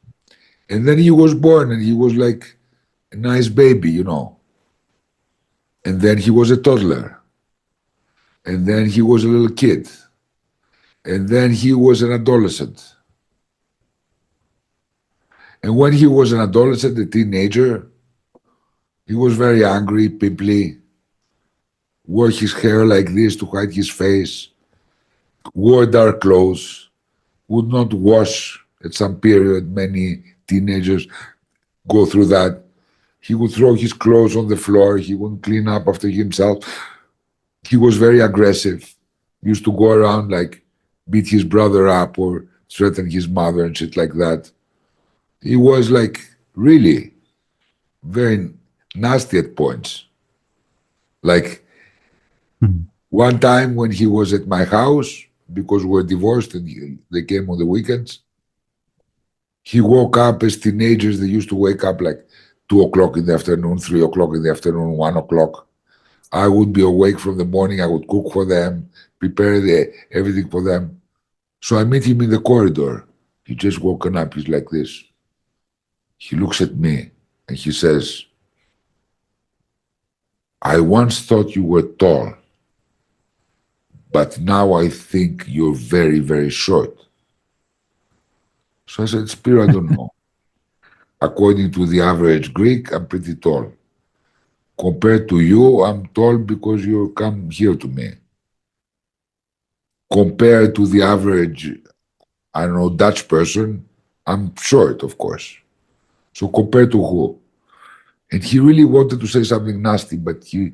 And then he was born and he was like a nice baby, you know. And then he was a toddler. And then he was a little kid. And then he was an adolescent. And when he was an adolescent, a teenager, he was very angry, pimply, wore his hair like this to hide his face, wore dark clothes, would not wash at some period. Many teenagers go through that. He would throw his clothes on the floor. He wouldn't clean up after himself. He was very aggressive. He used to go around like beat his brother up or threaten his mother and shit like that. He was like really very nasty at points. Like one time when he was at my house, because we're divorced and they came on the weekends, he woke up as teenagers. They used to wake up like 2 o'clock in the afternoon, 3 o'clock in the afternoon, 1 o'clock. I would be awake from the morning. I would cook for them, prepare everything for them. So I meet him in the corridor. He just woken up. He's like this. He looks at me and he says, I once thought you were tall, but now I think you're very, very short. So I said, Spiro, I don't know. According to the average Greek, I'm pretty tall. Compared to you, I'm tall because you come here to me. Compared to the average, I don't know, Dutch person, I'm short, of course. So compared to who? And he really wanted to say something nasty, but he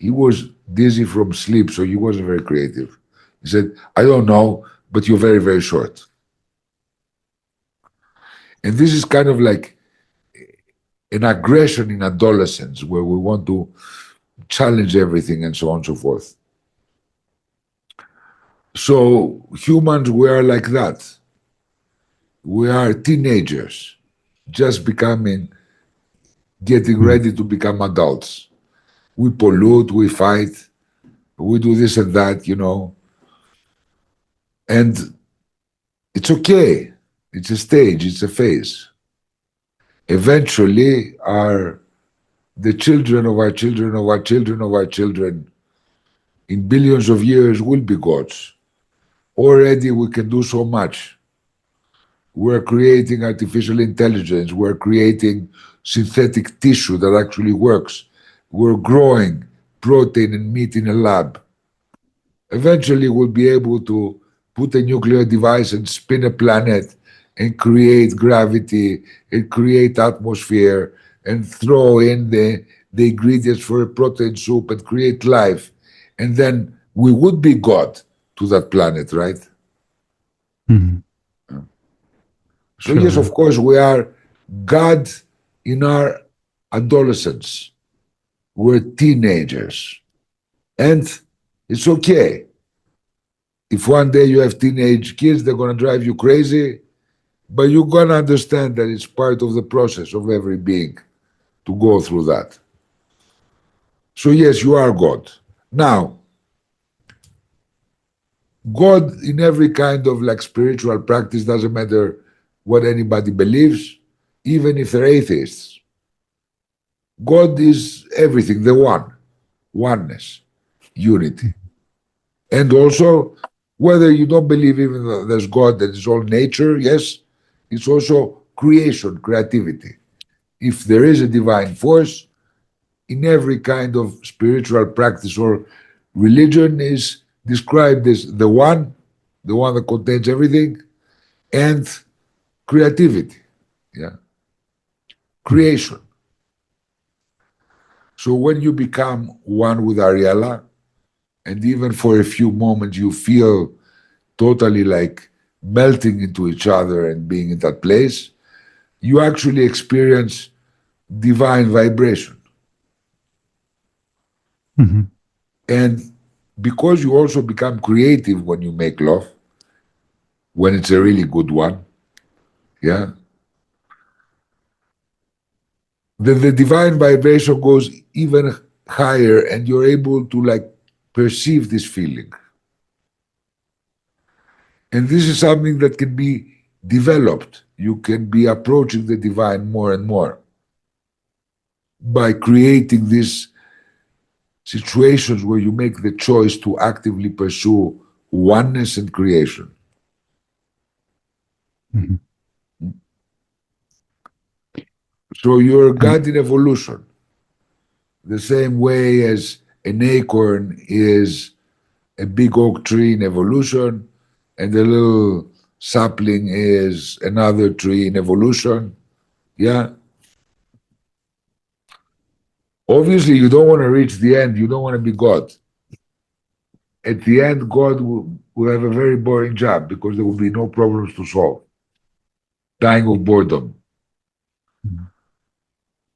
was dizzy from sleep, so he wasn't very creative. He said, I don't know, but you're very, very short. And this is kind of like an aggression in adolescence where we want to challenge everything and so on and so forth. So humans, we are like that. We are teenagers, just getting ready to become adults. We pollute, we fight, we do this and that, you know. And it's okay. It's a stage, it's a phase. Eventually, the children of our children of our children of our children in billions of years will be gods. Already we can do so much. We're creating artificial intelligence. We're creating synthetic tissue that actually works. We're growing protein and meat in a lab. Eventually, we'll be able to put a nuclear device and spin a planet and create gravity and create atmosphere and throw in the ingredients for a protein soup and create life. And then we would be God to that planet, right? So yes, of course, we are God in our adolescence. We're teenagers. And it's okay. If one day you have teenage kids, they're going to drive you crazy, but you're going to understand that it's part of the process of every being to go through that. So yes, you are God. Now, God in every kind of like spiritual practice, doesn't matter what anybody believes, even if they're atheists. God is everything, the one, oneness, unity. And also, whether you don't believe even that there's God, that is all nature, yes, it's also creation, creativity. If there is a divine force, in every kind of spiritual practice or religion is described as the one that contains everything, and creativity, yeah, creation. So when you become one with Ariella, and even for a few moments you feel totally like melting into each other and being in that place, you actually experience divine vibration. And because you also become creative when you make love, when it's a really good one, yeah, then the divine vibration goes even higher and you're able to like perceive this feeling. And this is something that can be developed. You can be approaching the divine more and more by creating these situations where you make the choice to actively pursue oneness and creation. So you're a god in evolution, the same way as an acorn is a big oak tree in evolution, and a little sapling is another tree in evolution. Yeah. Obviously, you don't want to reach the end. You don't want to be God. At the end, God will have a very boring job because there will be no problems to solve. Dying of boredom.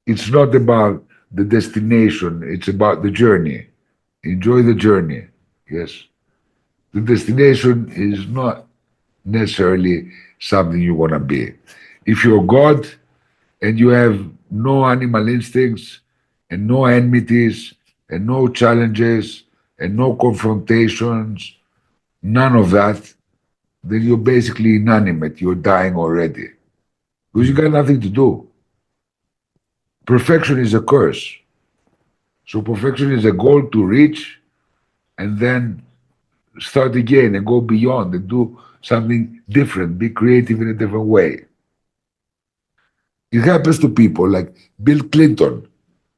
It's not about the destination, it's about the journey. Enjoy the journey. Yes. The destination is not necessarily something you want to be. If you're God and you have no animal instincts and no enmities and no challenges and no confrontations, none of that, then you're basically inanimate. You're dying already because you got nothing to do. Perfection is a curse. So perfection is a goal to reach and then start again and go beyond and do something different, be creative in a different way. It happens to people like Bill Clinton.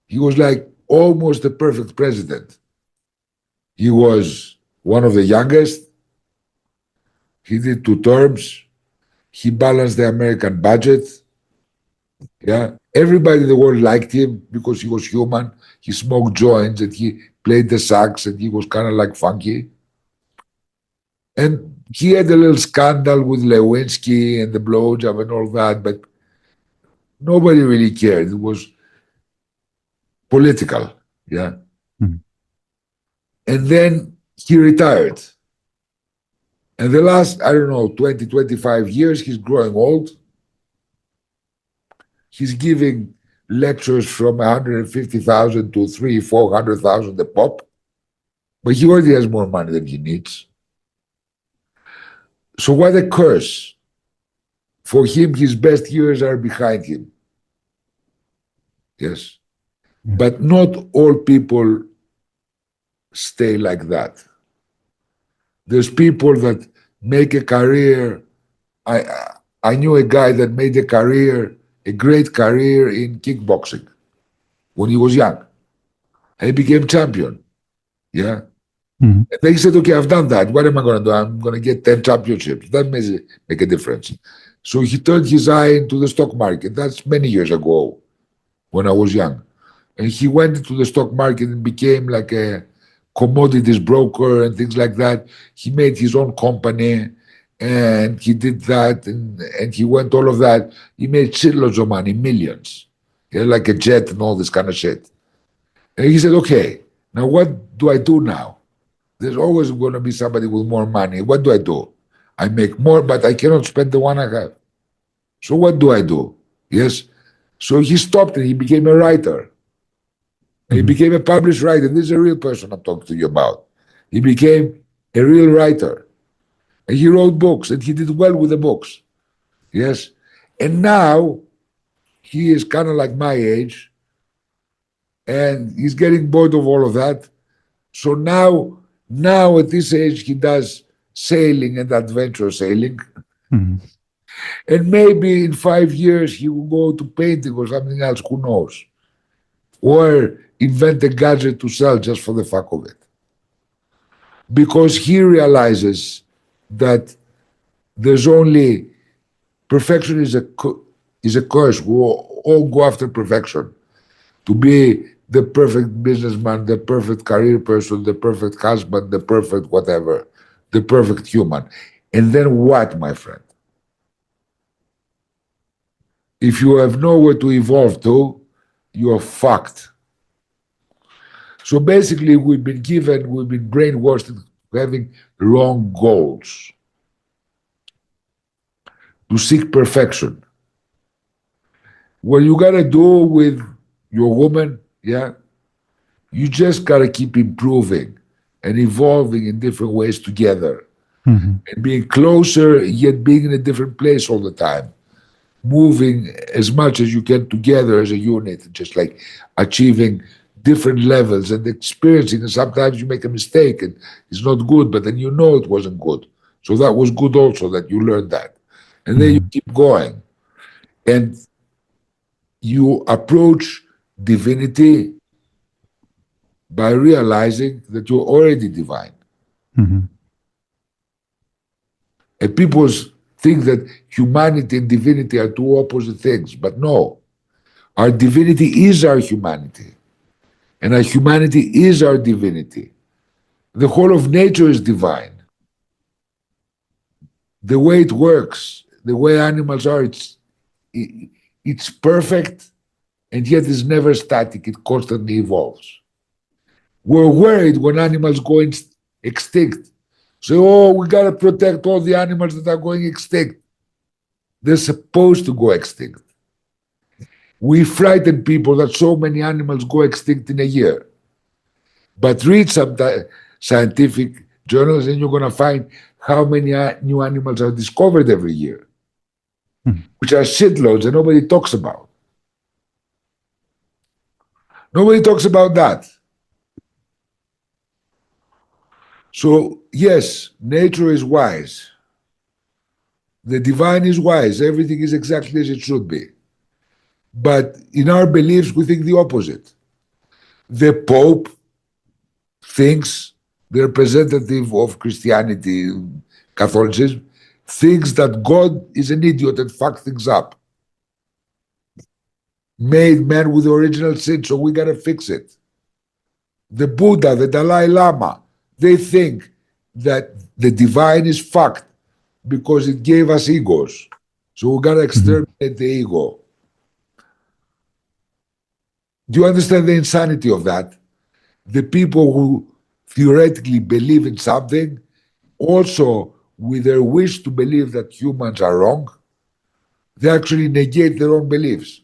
He was like almost the perfect president. He was one of the youngest. He did 2 terms. He balanced the American budget. Yeah. Everybody in the world liked him because he was human. He smoked joints and he played the sax and he was kind of like funky. And he had a little scandal with Lewinsky and the blowjob and all that, but nobody really cared. It was political. Yeah. Mhm. And then he retired. And the last, I don't know, 20, 25 years, he's growing old. He's giving lectures from 150,000 to 400,000 a pop, but he already has more money than he needs. So what a curse. For him, his best years are behind him. Yes. But not all people stay like that. There's people that make a career. I knew a guy that made a career, a great career in kickboxing when he was young. And he became champion. Yeah. Mhm. And then he said, okay, I've done that. What am I going to do? I'm going to get 10 championships. That may make a difference. So he turned his eye into the stock market. That's many years ago when I was young. And he went into the stock market and became like a commodities broker and things like that. He made his own company and he did that and he went all of that. He made shitloads of money, millions. He had like a jet and all this kind of shit. And he said, okay, now what do I do now? There's always going to be somebody with more money. What do I do? I make more, but I cannot spend the one I have. So what do I do? Yes. So he stopped and he became a writer. He became a published writer. This is a real person I'm talking to you about. He became a real writer. And he wrote books and he did well with the books. Yes. And now he is kind of like my age and he's getting bored of all of that. So now at this age, he does sailing and adventure sailing. Mhm. And maybe in 5 years, he will go to painting or something else, who knows? Or invent a gadget to sell just for the fuck of it. Because he realizes that there's only perfection is a curse. We all go after perfection to be the perfect businessman, the perfect career person, the perfect husband, the perfect whatever, the perfect human. And then what, my friend? If you have nowhere to evolve to, you are fucked. So basically, we've been brainwashed into having wrong goals, to seek perfection. What you gotta do with your woman, yeah, you just gotta keep improving and evolving in different ways together Mhm. and being closer, yet being in a different place all the time. Moving as much as you can together as a unit, just like achieving different levels and experiencing. And sometimes you make a mistake and it's not good, but then you know it wasn't good. So that was good also that you learned that. And then you Mhm. keep going. And you approach divinity by realizing that you're already divine. Mm-hmm. And people think that humanity and divinity are two opposite things, but no. Our divinity is our humanity, and our humanity is our divinity. The whole of nature is divine. The way it works, the way animals are, it's perfect, and yet it's never static. It constantly evolves. We're worried when animals go extinct. So, oh, we got to protect all the animals that are going extinct. They're supposed to go extinct. We frighten people that so many animals go extinct in a year. But read some scientific journals and you're going to find how many new animals are discovered every year, which are shitloads and nobody talks about. Nobody talks about that. So, yes, nature is wise. The divine is wise. Everything is exactly as it should be. But in our beliefs, we think the opposite. The Pope thinks, the representative of Christianity, Catholicism, thinks that God is an idiot and fucked things up. Made man with the original sin, so we gotta fix it. The Buddha, the Dalai Lama, they think that the divine is fucked because it gave us egos. So we gotta exterminate the ego. Do you understand the insanity of that? The people who theoretically believe in something, also with their wish to believe that humans are wrong, they actually negate their own beliefs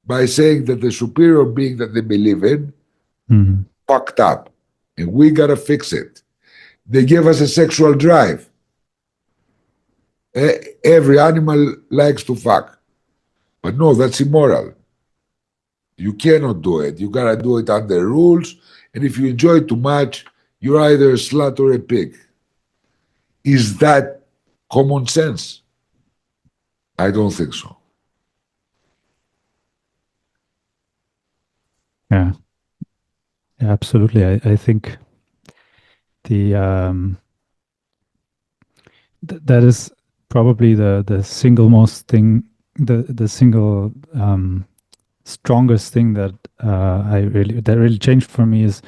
by saying that the superior being that they believe in fucked up and we gotta fix it. They gave us a sexual drive. Every animal likes to fuck. But no, that's immoral. You cannot do it. You gotta do it under rules. And if you enjoy it too much, you're either a slut or a pig. Is that common sense? I don't think so. Yeah. Yeah, absolutely. I think the that is probably the single most thing, the single strongest thing that that really changed for me is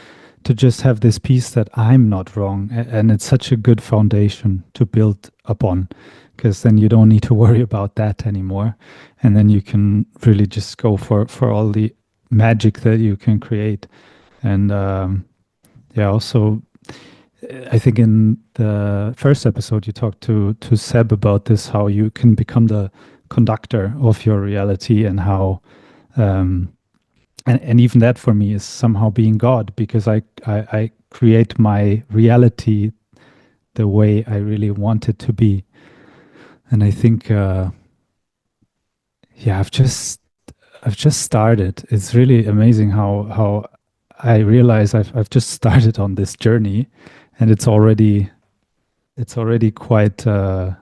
to just have this piece that I'm not wrong, and it's such a good foundation to build upon, because then you don't need to worry about that anymore, and then you can really just go for all the magic that you can create. And yeah, also I think in the first episode you talked to Seb about this, how you can become the conductor of your reality, and how and even that for me is somehow being God, because I create my reality the way I really want it to be. And I think yeah, I've just started. It's really amazing how I realize I've just started on this journey, and it's already quite But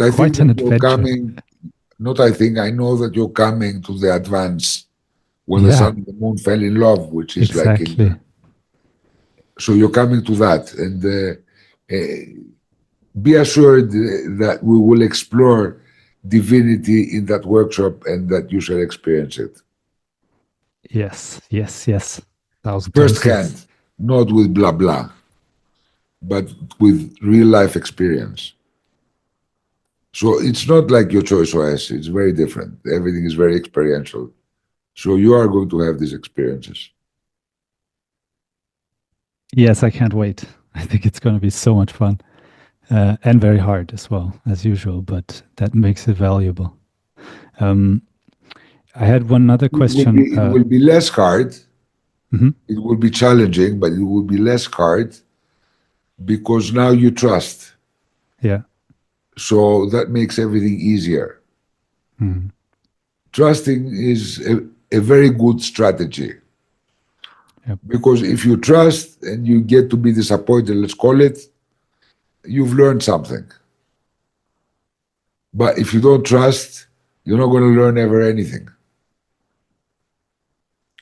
I think quite an that you're adventure. coming, not I think, I know that you're coming to the advance when the Yeah, sun and the moon fell in love, which is like in exactly. so you're coming to that. And be assured that we will explore divinity in that workshop and that you shall experience it. Yes, yes, yes. 1,000 times Firsthand, yes. not with blah blah, but with real life experience. So it's not like your choice OS, it's very different. Everything is very experiential. So you are going to have these experiences. Yes, I can't wait. I think it's going to be so much fun, and very hard as well, as usual, but that makes it valuable. I had one other question. It will be less hard. Mhm. It will be challenging, but it will be less hard because now you trust. Yeah. So that makes everything easier. Mhm. Trusting is a very good strategy Yep. because if you trust and you get to be disappointed, let's call it, you've learned something. But if you don't trust, you're not going to learn ever anything.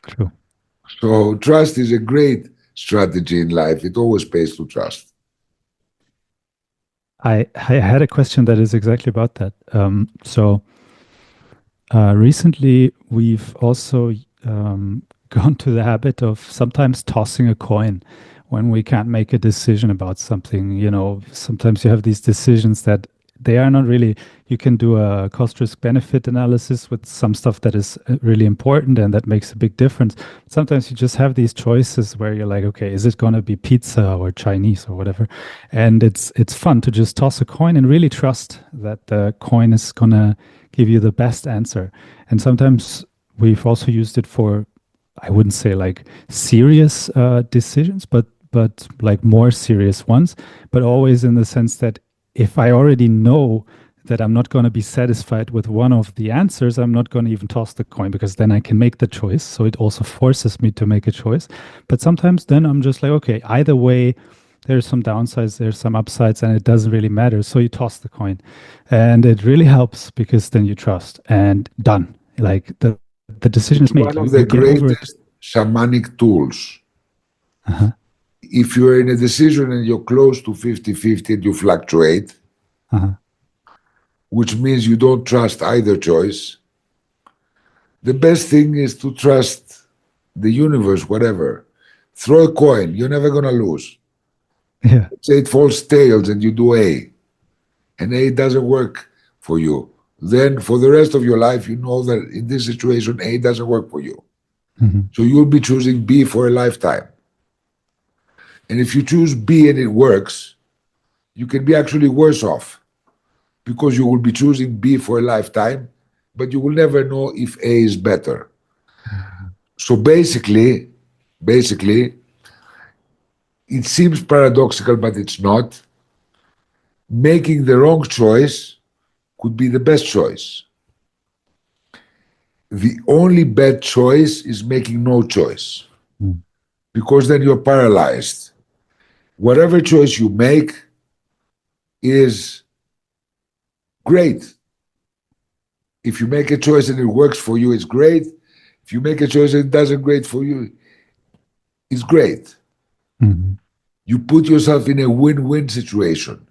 True. So trust is a great strategy in life. It always pays to trust. I had a question that is exactly about that. Recently, we've also gone to the habit of sometimes tossing a coin when we can't make a decision about something. You know, sometimes you have these decisions that they are not really, you can do a cost risk benefit analysis with some stuff that is really important and that makes a big difference. Sometimes you just have these choices where you're like, okay, is it going to be pizza or Chinese or whatever? And it's fun to just toss a coin and really trust that the coin is going to give you the best answer. And sometimes we've also used it for, I wouldn't say like serious decisions, but like more serious ones, but always in the sense that if I already know that I'm not going to be satisfied with one of the answers, I'm not going to even toss the coin because then I can make the choice. So it also forces me to make a choice. But sometimes then I'm just like, okay, either way, there's some downsides, there's some upsides, and it doesn't really matter. So you toss the coin. And it really helps because then you trust and done. Like the decision It's is made. one of the You get over it. greatest shamanic tools. Uh-huh. If you're in a decision and you're close to 50-50 and you fluctuate, Uh-huh. which means you don't trust either choice, the best thing is to trust the universe, whatever. Throw a coin, you're never going to lose. Yeah. Say it falls tails and you do A, and A doesn't work for you. Then for the rest of your life, you know that in this situation, A doesn't work for you. Mm-hmm. So you'll be choosing B for a lifetime. And if you choose B and it works, you can be actually worse off because you will be choosing B for a lifetime, but you will never know if A is better. Mm-hmm. So basically, it seems paradoxical, but it's not. Making the wrong choice could be the best choice. The only bad choice is making no choice, because then you're paralyzed. Whatever choice you make is great. If you make a choice and it works for you, it's great. If you make a choice and it doesn't great for you, it's great. Mm-hmm. You put yourself in a win-win situation.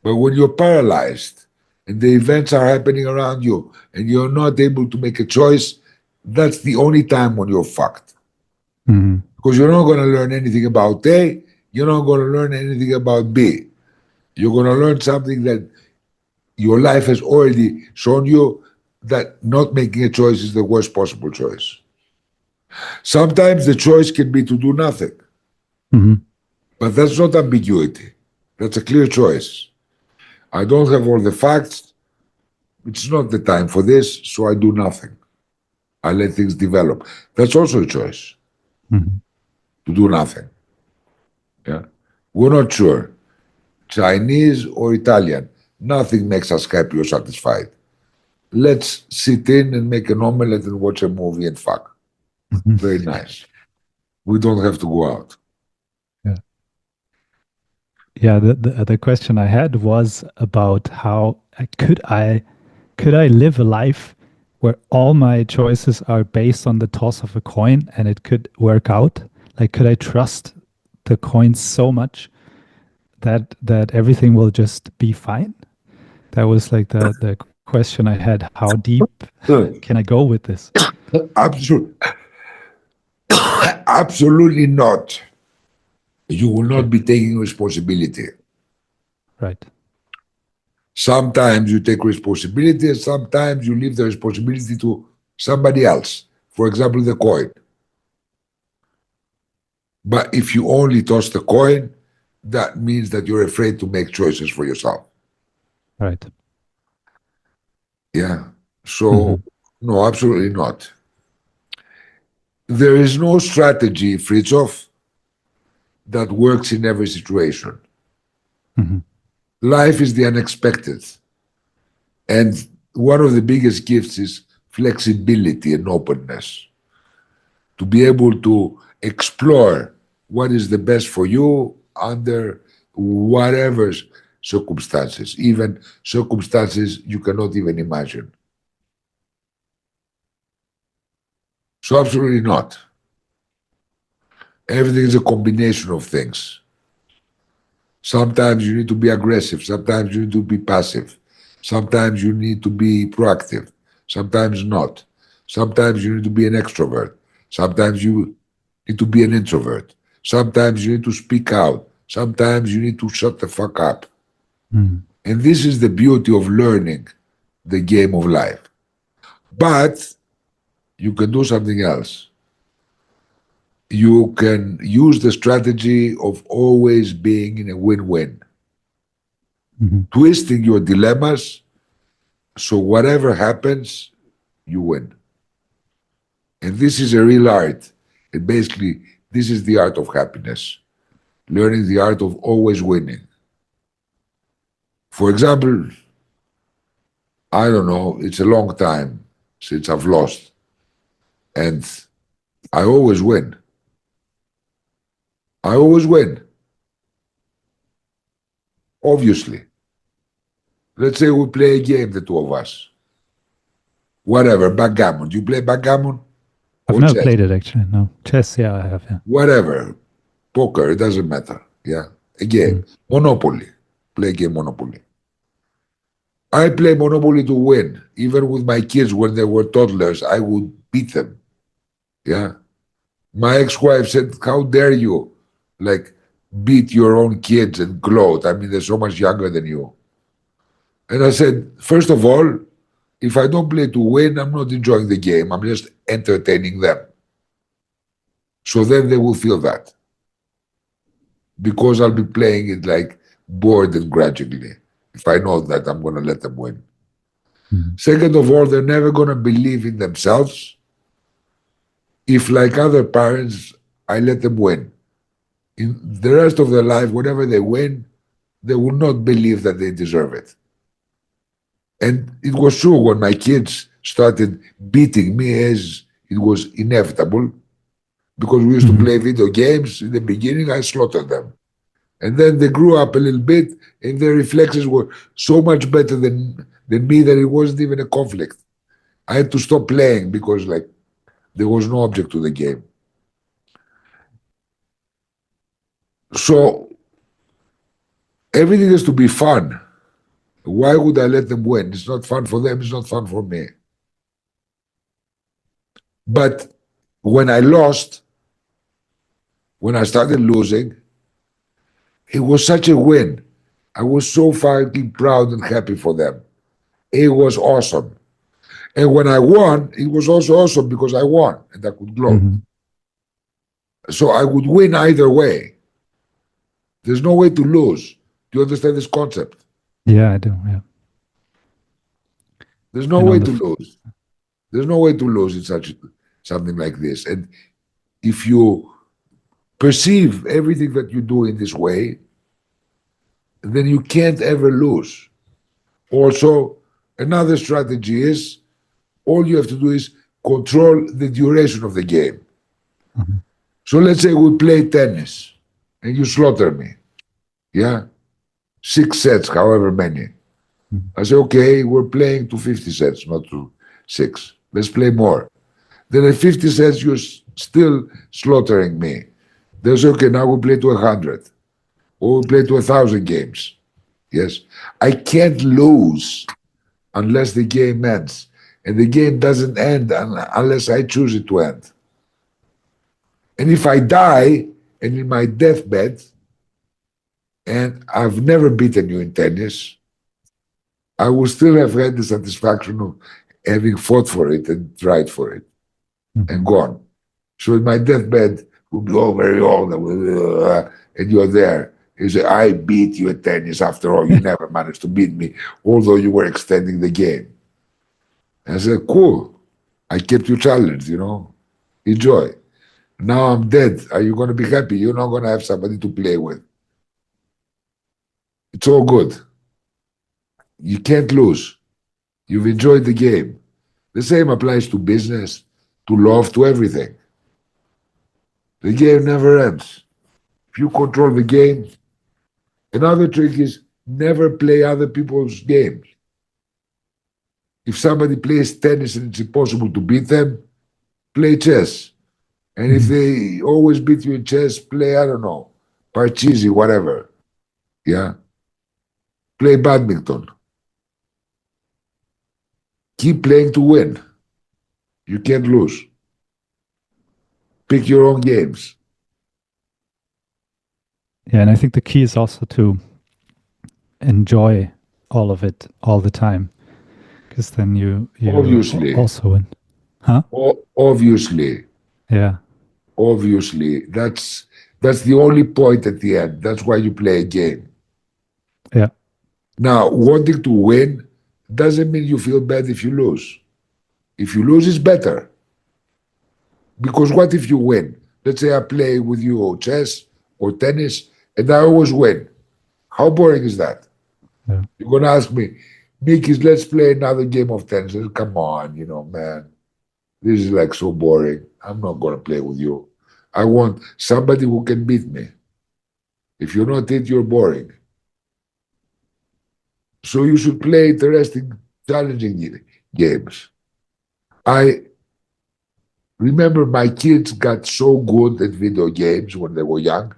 But when you're paralyzed and the events are happening around you and you're not able to make a choice, that's the only time when you're fucked. Mm-hmm. Because you're not going to learn anything about A, you're not going to learn anything about B. You're going to learn something that your life has already shown you, that not making a choice is the worst possible choice. Sometimes the choice can be to do nothing, Mm-hmm. but that's not ambiguity. That's a clear choice. I don't have all the facts. It's not the time for this, so I do nothing. I let things develop. That's also a choice, Mm-hmm. to do nothing. Yeah, we're not sure. Chinese or Italian, nothing makes us happy or satisfied. Let's sit in and make an omelette and watch a movie and fuck. Mm-hmm. Very nice. We don't have to go out. Yeah. Yeah. The question I had was about how could I live a life where all my choices are based on the toss of a coin and it could work out? Like, could I trust the coin so much that everything will just be fine? That was like the question I had. How deep can I go with this? Absolutely, absolutely not. You will Okay. not be taking responsibility. Right. Sometimes you take responsibility and sometimes you leave the responsibility to somebody else. For example, the coin. But if you only toss the coin, that means that you're afraid to make choices for yourself. Right. Yeah. So, Mm-hmm. no, absolutely not. There is no strategy, Fridtjof, that works in every situation. Mm-hmm. Life is the unexpected. And one of the biggest gifts is flexibility and openness. To be able to explore what is the best for you under whatever circumstances, even circumstances you cannot even imagine. So absolutely not. Everything is a combination of things. Sometimes you need to be aggressive. Sometimes you need to be passive. Sometimes you need to be proactive. Sometimes not. Sometimes you need to be an extrovert. Sometimes you need to be an introvert. Sometimes you need to speak out. Sometimes you need to shut the fuck up. Mm. And this is the beauty of learning the game of life. But you can do something else. You can use the strategy of always being in a win-win, twisting your dilemmas so whatever happens, you win. And this is a real art. And basically, this is the art of happiness, learning the art of always winning. For example, I don't know, it's a long time since I've lost, and I always win. I always win, obviously. Let's say we play a game, the two of us. Whatever, backgammon. Do you play backgammon? I've Or never chess? played it actually. No. Chess, yeah, I have, yeah. Whatever. Poker, it doesn't matter. Yeah. A game. Monopoly. Play a game Monopoly. I play Monopoly to win. Even with my kids when they were toddlers, I would beat them. Yeah. My ex-wife said, how dare you like beat your own kids and gloat? I mean, they're so much younger than you. And I said, first of all, if I don't play to win, I'm not enjoying the game. I'm just entertaining them. So then they will feel that. Because I'll be playing it like bored and grudgingly. If I know that I'm going to let them win. Second of all, they're never going to believe in themselves if, like other parents, I let them win. In the rest of their life, whenever they win, they will not believe that they deserve it. And it was true when my kids started beating me, as it was inevitable, because we used to play video games. In the beginning, I slaughtered them. And then they grew up a little bit, and their reflexes were so much better than me that it wasn't even a conflict. I had to stop playing because like there was no object to the game. So everything has to be fun. Why would I let them win? It's not fun for them, it's not fun for me. But when I lost, when I started losing, it was such a win. I was so fucking proud and happy for them. It was awesome. And when I won, it was also awesome because I won and I could gloat. So I would win either way. There's no way to lose. Do you understand this concept? Yeah, I do, yeah. There's no And way on the to lose. There's no way to lose in something like this. And if you perceive everything that you do in this way, then you can't ever lose. Also, another strategy is all you have to do is control the duration of the game. So let's say we play tennis and you slaughter me. Yeah? 6 sets, however many. I say, okay, we're playing to 50 sets, not to 6. Let's play more. Then at 50 sets, you're still slaughtering me. They say, okay, now we play to 100. Or we play to 1,000 games. Yes. I can't lose unless the game ends. And the game doesn't end unless I choose it to end. And if I die and in my deathbed, and I've never beaten you in tennis, I will still have had the satisfaction of having fought for it and tried for it and gone. So in my deathbed, we'll be all very old and you're there. You say, I beat you at tennis after all. You never managed to beat me, although you were extending the game. And I said, cool. I kept you challenged, Enjoy. Now I'm dead. Are you going to be happy? You're not going to have somebody to play with. It's all good. You can't lose. You've enjoyed the game. The same applies to business, to love, to everything. The game never ends. If you control the game, another trick is never play other people's games. If somebody plays tennis and it's impossible to beat them, play chess. And if they always beat you in chess, play, I don't know, parcheesi, whatever. Yeah? Play badminton. Keep playing to win. You can't lose. Pick your own games. Yeah, and I think the key is also to enjoy all of it all the time, because then you Obviously. also win. Huh? Obviously. Yeah. Obviously. That's the only point at the end. That's why you play a game. Yeah. Now, wanting to win doesn't mean you feel bad if you lose. If you lose, it's better. Because what if you win? Let's say I play with you chess or tennis and I always win. How boring is that? Yeah. You're going to ask me, Mikis, let's play another game of tennis. Come on, man. This is like so boring. I'm not going to play with you. I want somebody who can beat me. If you're not it, you're boring. So you should play interesting, challenging games. I remember my kids got so good at video games when they were young,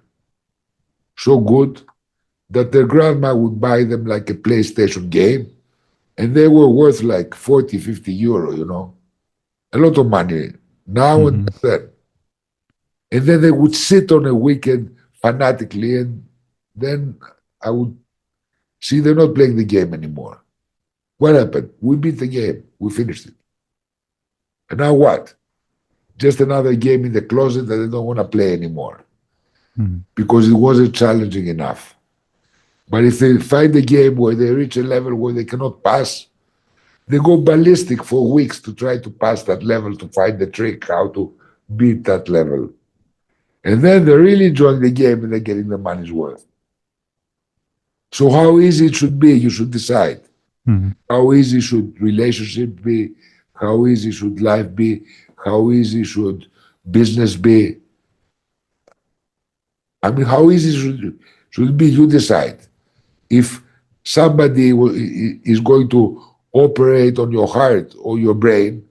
so good that their grandma would buy them like a PlayStation game, and they were worth like 40, 50 euro, a lot of money now and then. And then they would sit on a weekend fanatically, and then I would see they're not playing the game anymore. What happened? We beat the game. We finished it. And now what? Just another game in the closet that they don't want to play anymore because it wasn't challenging enough. But if they find a game where they reach a level where they cannot pass, they go ballistic for weeks to try to pass that level, to find the trick, how to beat that level. And then they're really enjoying the game and they're getting the money's worth. So how easy it should be, you should decide. How easy should relationship be? How easy should life be? How easy should business be? I mean, how easy should it be? You decide. If somebody is going to operate on your heart or your brain,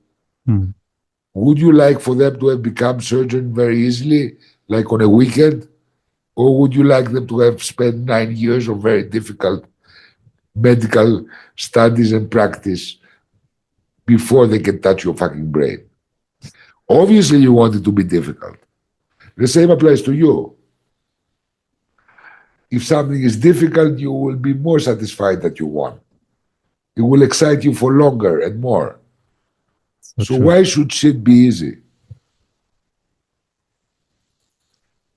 would you like for them to have become surgeon very easily, like on a weekend? Or would you like them to have spent 9 years of very difficult medical studies and practice before they can touch your fucking brain? Obviously, you want it to be difficult. The same applies to you. If something is difficult, you will be more satisfied that you won. It will excite you for longer and more. So why should shit be easy?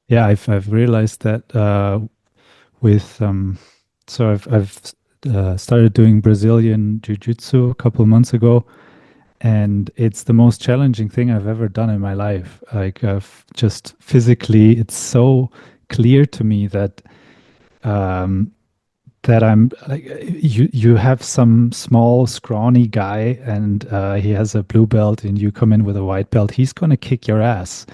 Yeah, I've realized that with so I've started doing Brazilian jiu-jitsu a couple of months ago, and it's the most challenging thing I've ever done in my life. Like just physically, it's so clear to me that that I'm like you have some small scrawny guy and he has a blue belt and you come in with a white belt, he's gonna kick your ass.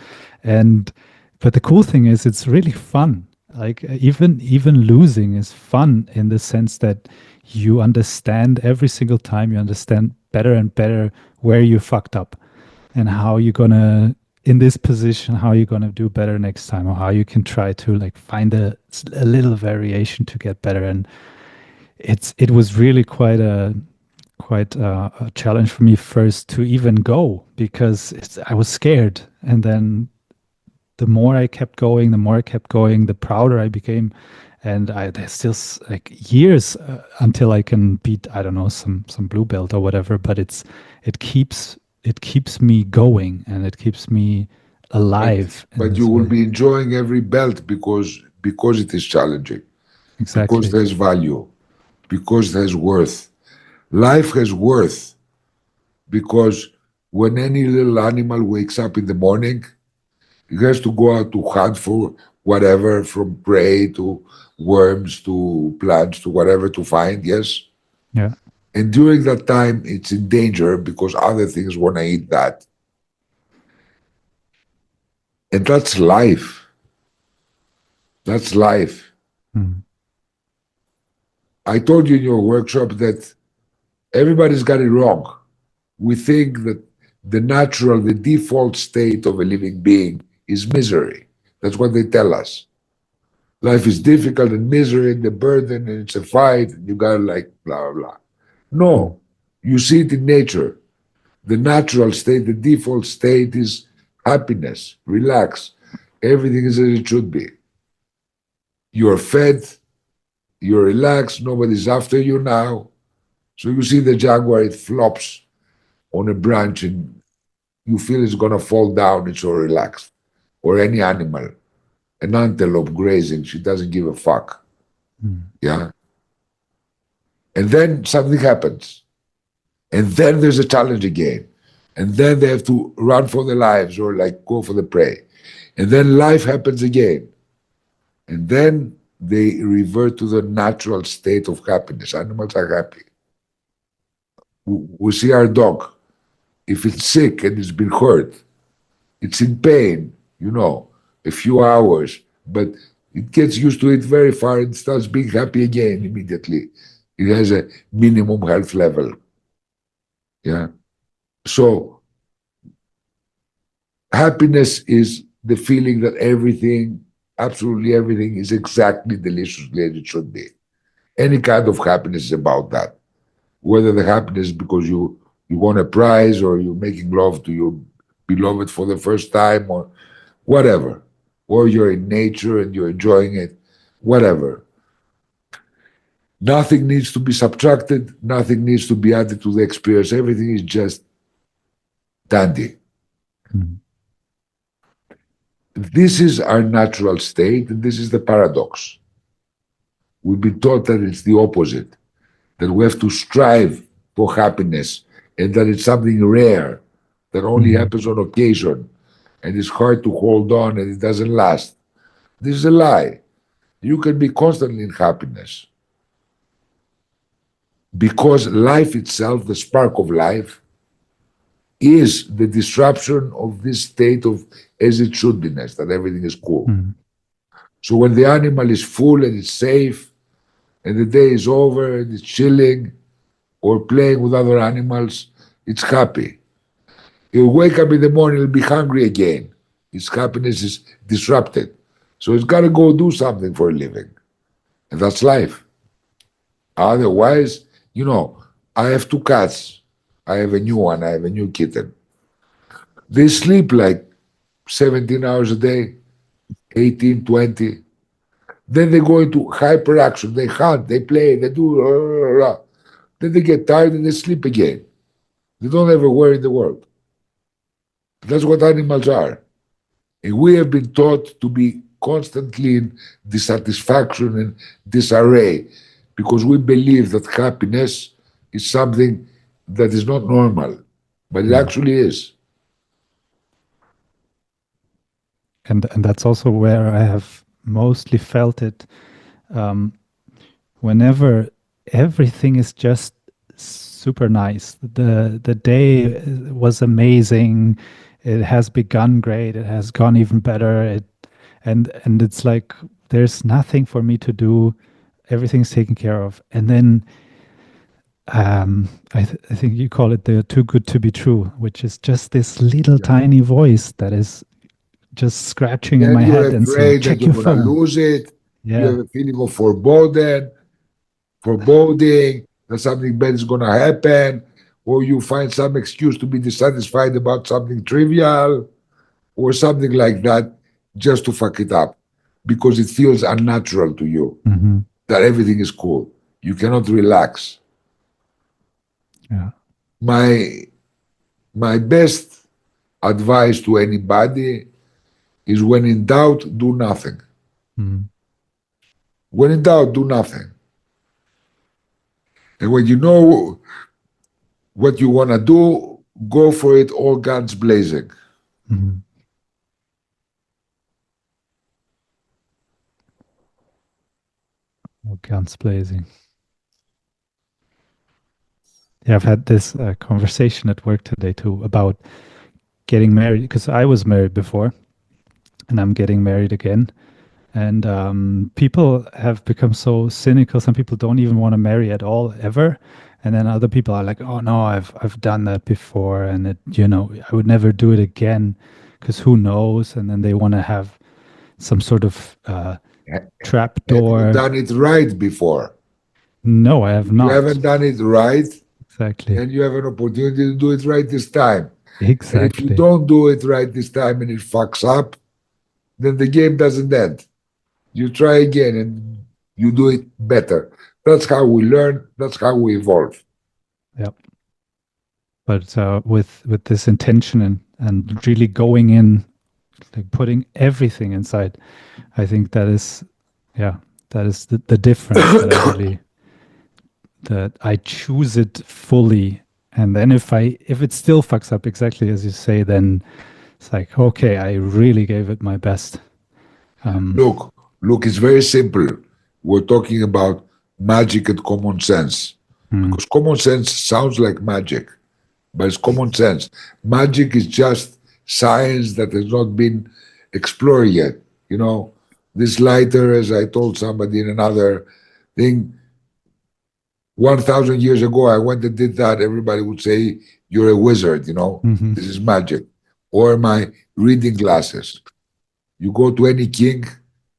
And but the cool thing is it's really fun. Like even losing is fun in the sense that you understand every single time, you understand better and better where you fucked up and how you're gonna in this position, how you're gonna do better next time, or how you can try to like find a little variation to get better. And it was really quite a challenge for me first to even go because I was scared, and then the more I kept going, the prouder I became, and there's still like years until I can beat, I don't know, some blue belt or whatever. But it keeps me going and it keeps me alive. But you will be enjoying every belt because it is challenging. Exactly. Because there's value. Because there's worth. Life has worth. Because when any little animal wakes up in the morning, it has to go out to hunt for whatever, from prey to worms to plants to whatever to find, yes? Yeah. And during that time, it's in danger because other things want to eat that. And that's life. That's life. I told you in your workshop that everybody's got it wrong. We think that the default state of a living being is misery. That's what they tell us. Life is difficult and misery and the burden and it's a fight and you gotta like blah, blah, blah. No, you see it in nature. The natural state, the default state is happiness, relax. Everything is as it should be. You're fed, you're relaxed, nobody's after you now. So you see the jaguar, it flops on a branch and you feel it's gonna fall down, it's so relaxed. Or any animal, an antelope grazing, she doesn't give a fuck. Yeah. And then something happens. And then there's a challenge again. And then they have to run for their lives or like go for the prey. And then life happens again. And then they revert to the natural state of happiness. Animals are happy. We see our dog. If it's sick and it's been hurt, it's in pain, a few hours, but it gets used to it very far and starts being happy again immediately. It has a minimum health level. Yeah. So happiness is the feeling that everything, absolutely everything, is exactly deliciously as it should be. Any kind of happiness is about that. Whether the happiness is because you won a prize or you're making love to your beloved for the first time or whatever, or you're in nature and you're enjoying it, whatever. Nothing needs to be subtracted, nothing needs to be added to the experience. Everything is just dandy. This is our natural state, and this is the paradox. We've been taught that it's the opposite, that we have to strive for happiness, and that it's something rare that only happens on occasion, and it's hard to hold on, and it doesn't last. This is a lie. You can be constantly in happiness. Because life itself, the spark of life, is the disruption of this state of as it should be-ness, that everything is cool. So when the animal is full and it's safe, and the day is over and it's chilling or playing with other animals, it's happy. He'll wake up in the morning, he'll be hungry again. His happiness is disrupted. So he's got to go do something for a living. And that's life. Otherwise, I have 2 cats. I have a new one, I have a new kitten. They sleep like 17 hours a day, 18, 20. Then they go into hyperaction. They hunt, they play, they do. Then they get tired and they sleep again. They don't have a worry in the world. That's what animals are. And we have been taught to be constantly in dissatisfaction and disarray because we believe that happiness is something that is not normal, but it actually is. And that's also where I have mostly felt it. Whenever everything is just super nice, the day was amazing, it has begun great, it has gone even better, and it's like there's nothing for me to do, everything's taken care of, and then I think you call it the too good to be true, which is just this little tiny voice that is just scratching in my head and saying, check your phone. You're going to lose it. Yeah. You have a feeling of foreboding that something bad is going to happen, or you find some excuse to be dissatisfied about something trivial or something like that just to fuck it up because it feels unnatural to you that everything is cool. You cannot relax. Yeah. My best advice to anybody is when in doubt, do nothing. When in doubt, do nothing. And when you know what you want to do, go for it, all guns blazing. All guns blazing. Yeah, I've had this conversation at work today too about getting married, because I was married before and I'm getting married again. And people have become so cynical. Some people don't even want to marry at all, ever. And then other people are like, "Oh no, I've done that before, and I would never do it again, because who knows?" And then they want to have some sort of trap Have you door. done it right before? No, I have If you not. haven't done it right, Exactly. then you have an opportunity to do it right this time. And if you Exactly. don't do it right this time and it fucks up, then the game doesn't end. You try again and you do it better. That's how we learn. That's how we evolve. Yep. But with this intention and really going in, like putting everything inside, I think that is, yeah, that is the difference that I choose it fully. And then if it still fucks up exactly as you say, then it's like, okay, I really gave it my best. Look, it's very simple. We're talking about magic and common sense. Because common sense sounds like magic, but it's common sense. Magic is just science that has not been explored yet. You know, this lighter, as I told somebody in another thing, 1,000 years ago, I went and did that. Everybody would say, "You're a wizard," this is magic. Or my reading glasses. You go to any king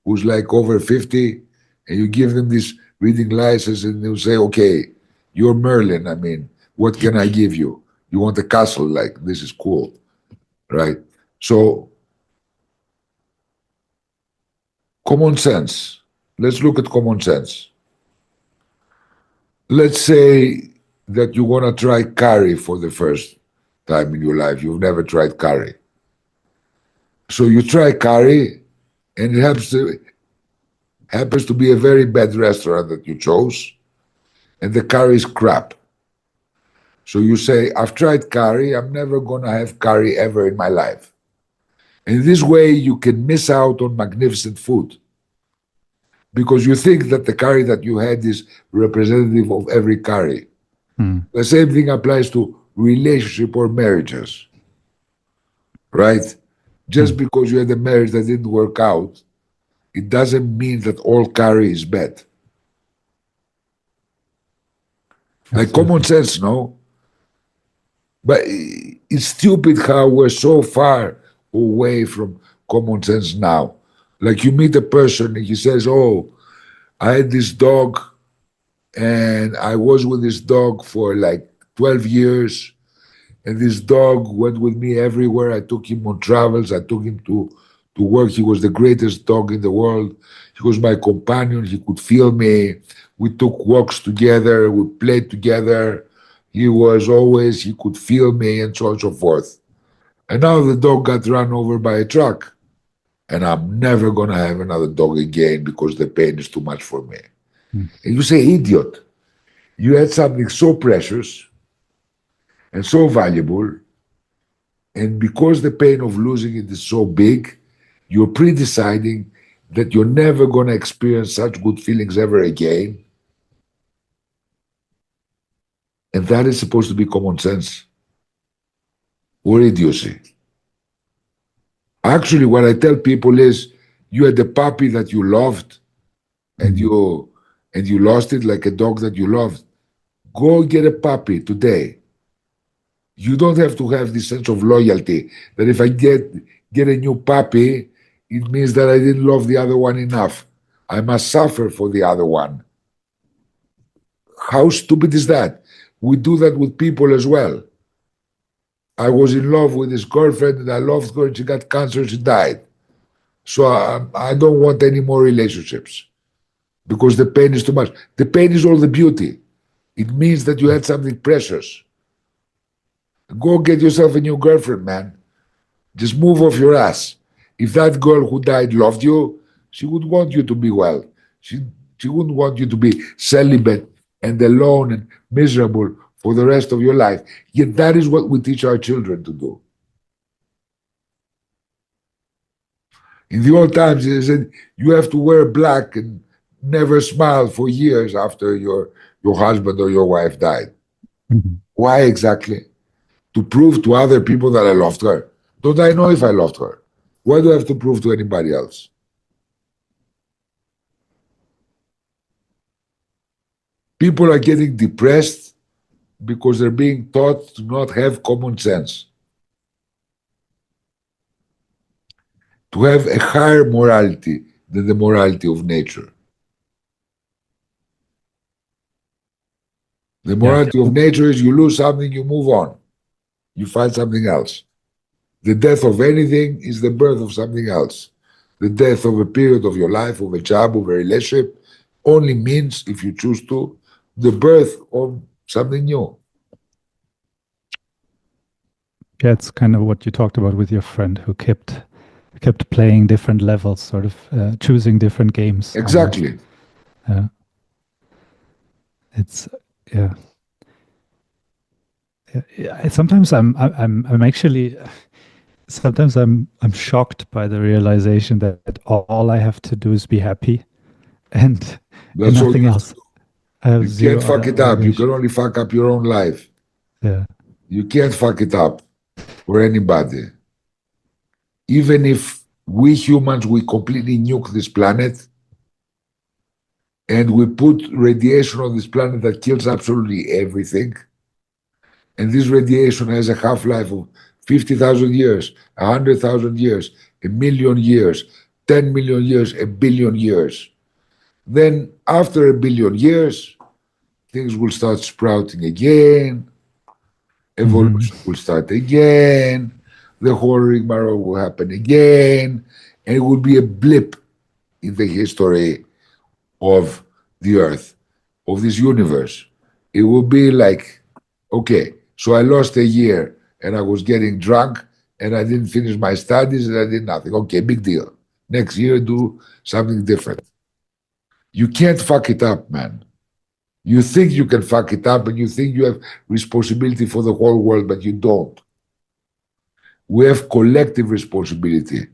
who's like over 50 and you give them this reading license and they'll say, "Okay, you're Merlin. I mean, what can I give you? You want a castle? Like, this is cool." Right? So, common sense. Let's look at common sense. Let's say that you want to try curry for the first time in your life. You've never tried curry. So you try curry, and it happens to be a very bad restaurant that you chose, and the curry is crap. So you say, "I've tried curry, I'm never going to have curry ever in my life." And this way, you can miss out on magnificent food because you think that the curry that you had is representative of every curry. The same thing applies to relationship or marriages, right? Just because you had a marriage that didn't work out, it doesn't mean that all curry is bad. Like common sense, no? But it's stupid how we're so far away from common sense now. Like you meet a person and he says, "Oh, I had this dog and I was with this dog for like 12 years. And this dog went with me everywhere. I took him on travels. I took him to work. He was the greatest dog in the world. He was my companion. He could feel me. We took walks together. We played together. He could feel me, and so on and so forth. And now the dog got run over by a truck. And I'm never going to have another dog again because the pain is too much for me." And you say, "Idiot, you had something so precious and so valuable. And because the pain of losing it is so big, you're pre-deciding that you're never going to experience such good feelings ever again." And that is supposed to be common sense or idiocy. Actually, what I tell people is, you had a puppy that you loved and you lost it, like a dog that you loved. Go get a puppy today. You don't have to have this sense of loyalty that if I get a new puppy, it means that I didn't love the other one enough. I must suffer for the other one. How stupid is that? We do that with people as well. I was in love with this girlfriend and I loved her and she got cancer, she died. So I don't want any more relationships because the pain is too much. The pain is all the beauty. It means that you had something precious. Go get yourself a new girlfriend, man. Just move off your ass. If that girl who died loved you, she would want you to be well. She, she wouldn't want you to be celibate and alone and miserable for the rest of your life. Yet that is what we teach our children to do. In the old times, they said you have to wear black and never smile for years after your husband or your wife died. Why exactly? To prove to other people that I loved her. Don't I know if I loved her? Why do I have to prove to anybody else? People are getting depressed because they're being taught to not have common sense, to have a higher morality than the morality of nature. The morality of nature is you lose something, you move on, you find something else. The death of anything is the birth of something else. The death of a period of your life, of a job, of a relationship, only means, if you choose to, the birth of something new. Yeah, it's kind of what you talked about with your friend who kept playing different levels, sort of choosing different games. Exactly. Yeah. It's yeah. Sometimes I'm actually sometimes I'm shocked by the realization that all I have to do is be happy and That's all nothing you have else. to do. I have You zero can't fuck other it up. You can obligations. only fuck up your own life. Yeah. You can't fuck it up for anybody. Even if we humans, we completely nuke this planet and we put radiation on this planet that kills absolutely everything, and this radiation has a half-life of 50,000 years, 100,000 years, a million years, 10 million years, a billion years. Then after a billion years, things will start sprouting again, evolution will start again, the whole rigmarole will happen again, and it will be a blip in the history of the Earth, of this universe. It will be like, okay, so I lost a year and I was getting drunk and I didn't finish my studies and I did nothing. Okay, big deal. Next year, do something different. You can't fuck it up, man. You think you can fuck it up and you think you have responsibility for the whole world, but you don't. We have collective responsibility,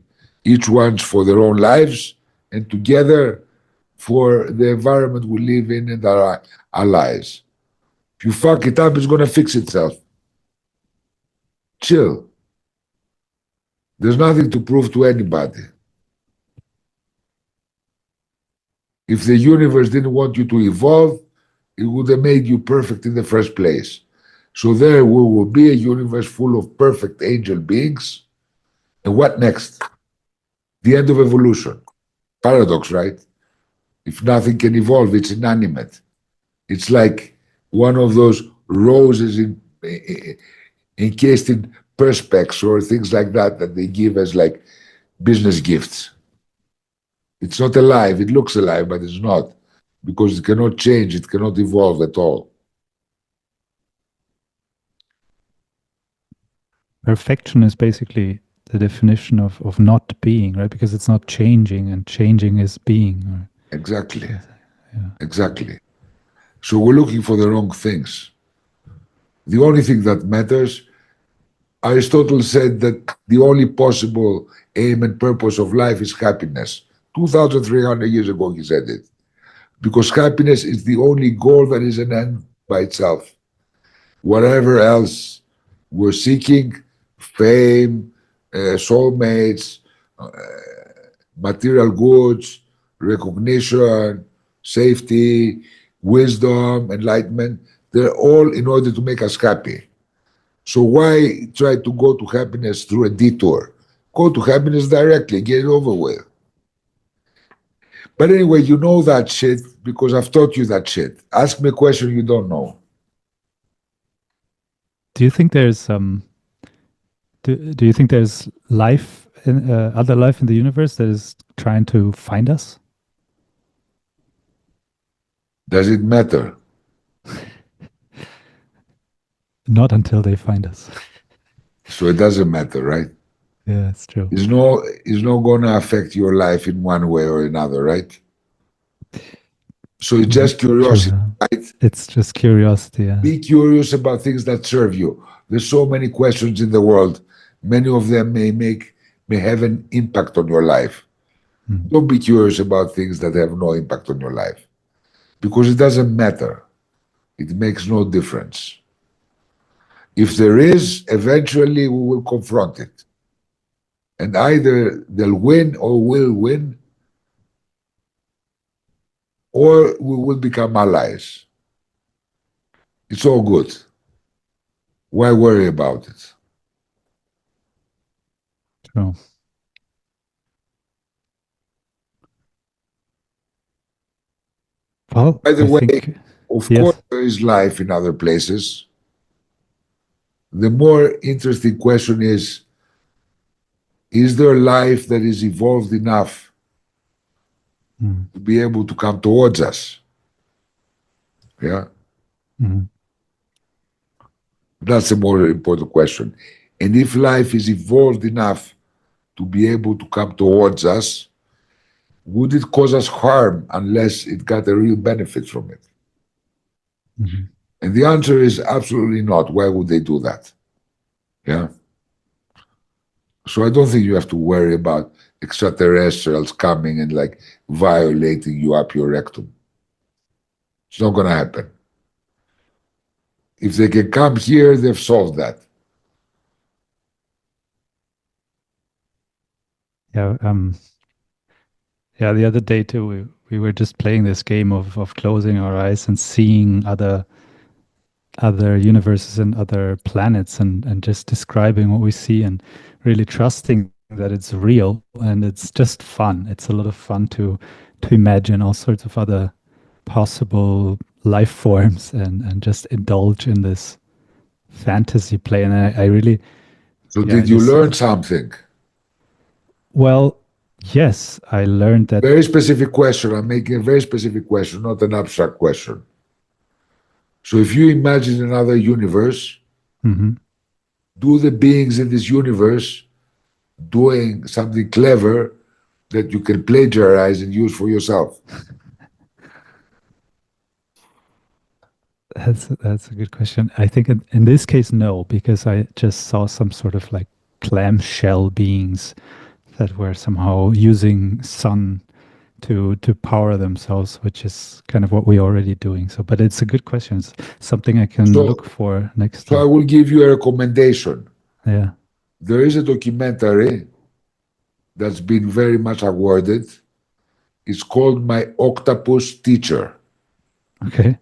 each one's for their own lives and together for the environment we live in and our allies. If you fuck it up, it's going to fix itself. Chill. There's nothing to prove to anybody. If the universe didn't want you to evolve, it would have made you perfect in the first place. So there will be a universe full of perfect angel beings. And what next? The end of evolution. Paradox, right? If nothing can evolve, it's inanimate. It's like one of those roses encased in perspex or things like that that they give as like business gifts. It's not alive. It looks alive, but it's not because it cannot change. It cannot evolve at all. Perfection is basically the definition of not being, right? Because it's not changing, and changing is being. Exactly. Yeah. Exactly. So we're looking for the wrong things. The only thing that matters, Aristotle said that the only possible aim and purpose of life is happiness. 2,300 years ago, he said it. Because happiness is the only goal that is an end by itself. Whatever else we're seeking, fame, soulmates, material goods, recognition, safety, wisdom, enlightenment, they're all in order to make us happy. So why try to go to happiness through a detour? Go to happiness directly, get it over with. But anyway, you know that shit because I've taught you that shit. Ask me a question you don't know. Do you think there's do you think there's life in other life in the universe that is trying to find us? Does it matter? Not until they find us. So it doesn't matter, right? Yeah, it's true. It's not gonna affect your life in one way or another, right? So it's just curiosity, True. right? It's just curiosity. Yeah. Be curious about things that serve you. There's so many questions in the world. Many of them may have an impact on your life. Don't be curious about things that have no impact on your life because it doesn't matter. It makes no difference. If there is, eventually we will confront it. And either they'll win or will win, or we will become allies. It's all good. Why worry about it? True. Well, By the I way, think of course, yes. there is life in other places. The more interesting question is there life that is evolved enough Mm, to be able to come towards us? Yeah, mm, that's a more important question. And if life is evolved enough to be able to come towards us, would it cause us harm unless it got a real benefit from it? mm. And the answer is absolutely not. Why would they do that? Yeah. So I don't think you have to worry about extraterrestrials coming and like violating you up your rectum. It's not going to happen. If they can come here, they've solved that. Yeah. Yeah. The other day too, we were just playing this game of closing our eyes and seeing other universes and other planets and just describing what we see and really trusting that it's real and it's just fun. It's a lot of fun to imagine all sorts of other possible life forms and just indulge in this fantasy play. And I really, So yeah, I did you just, learn something? well, yes, I learned that. Very specific question. I'm making a very specific question, not an abstract question. So if you imagine another universe, Mhm. do the beings in this universe doing something clever that you can plagiarize and use for yourself? That's a good question. I think in this case, no, because I just saw some sort of like clamshell beings that were somehow using sun to power themselves, which is kind of what we're already doing. So, but it's a good question. It's something I can look So, for next so I time. will give you a recommendation. Yeah. There is a documentary that's been very much awarded. It's called My Octopus Teacher. Okay.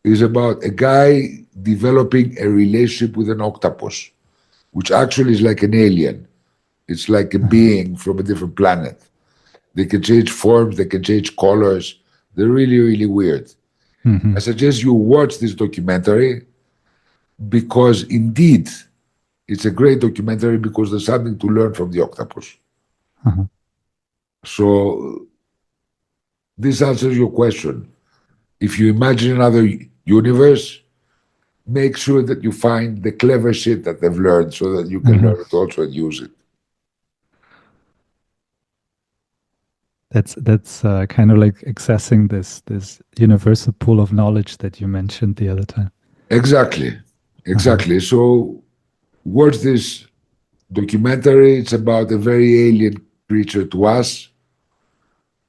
It's about a guy developing a relationship with an octopus, which actually is like an alien. It's like a Uh-huh. being from a different planet. They can change forms, they can change colors. They're really, really weird. I Hmm. suggest you watch this documentary because indeed it's a great documentary because there's something to learn from the octopus. Uh-huh. So this answers your question. If you imagine another universe, make sure that you find the clever shit that they've learned so that you can Uh-huh. learn it also and use it. That's kind of like accessing this universal pool of knowledge that you mentioned the other time. Exactly. Uh-huh. Exactly. So watch this documentary. It's about a very alien creature to us,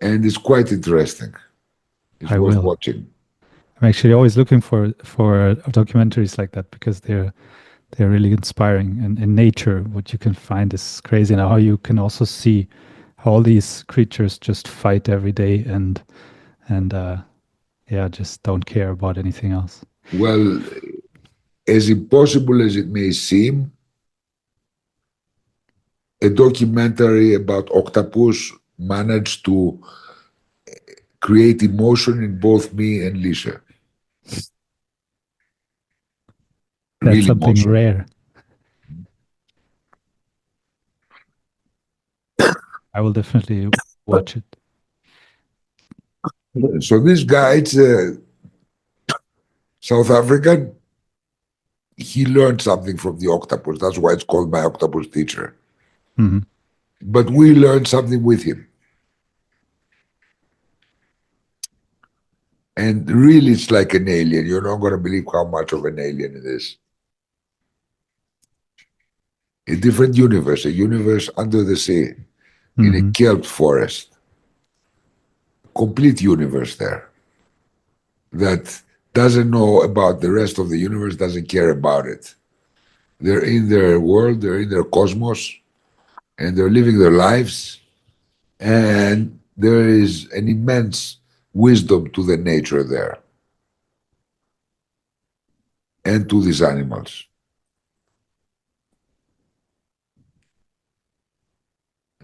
and it's quite interesting. It's I worth will. watching. I'm actually always looking for documentaries like that because they're really inspiring. And in nature, what you can find is crazy. And how you can also see how all these creatures just fight every day and yeah, just don't care about anything else. Well, as impossible as it may seem, a documentary about octopus managed to create emotion in both me and Lisa. That's Real something emotion. rare. I will definitely watch it. So this guy, it's South African. He learned something from the octopus. That's why it's called My Octopus Teacher. Hmm. But we learned something with him. And really, it's like an alien. You're not going to believe how much of an alien it is. A different universe, a universe under the sea, in a Hmm. kelp forest. Complete universe there that doesn't know about the rest of the universe, doesn't care about it. They're in their world, they're in their cosmos, and they're living their lives. And there is an immense wisdom to the nature there. and to these animals.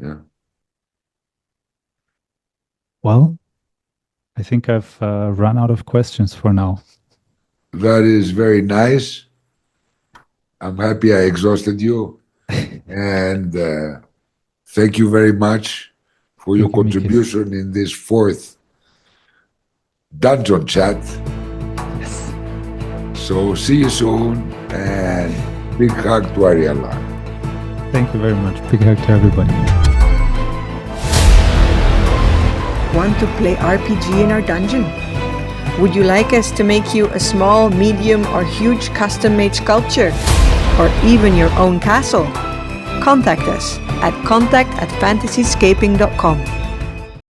Yeah. Well, I think I've run out of questions for now. That is very nice. I'm happy I exhausted you. And thank you very much for your Thank you, Mikis. contribution in this fourth dungeon chat. Yes. So see you soon, and big hug to Ariella. Thank you very much. Big hug to everybody. Want to play RPG in our dungeon? Would you like us to make you a small, medium, or huge custom-made sculpture? Or even your own castle? Contact us at contact@fantasyscaping.com.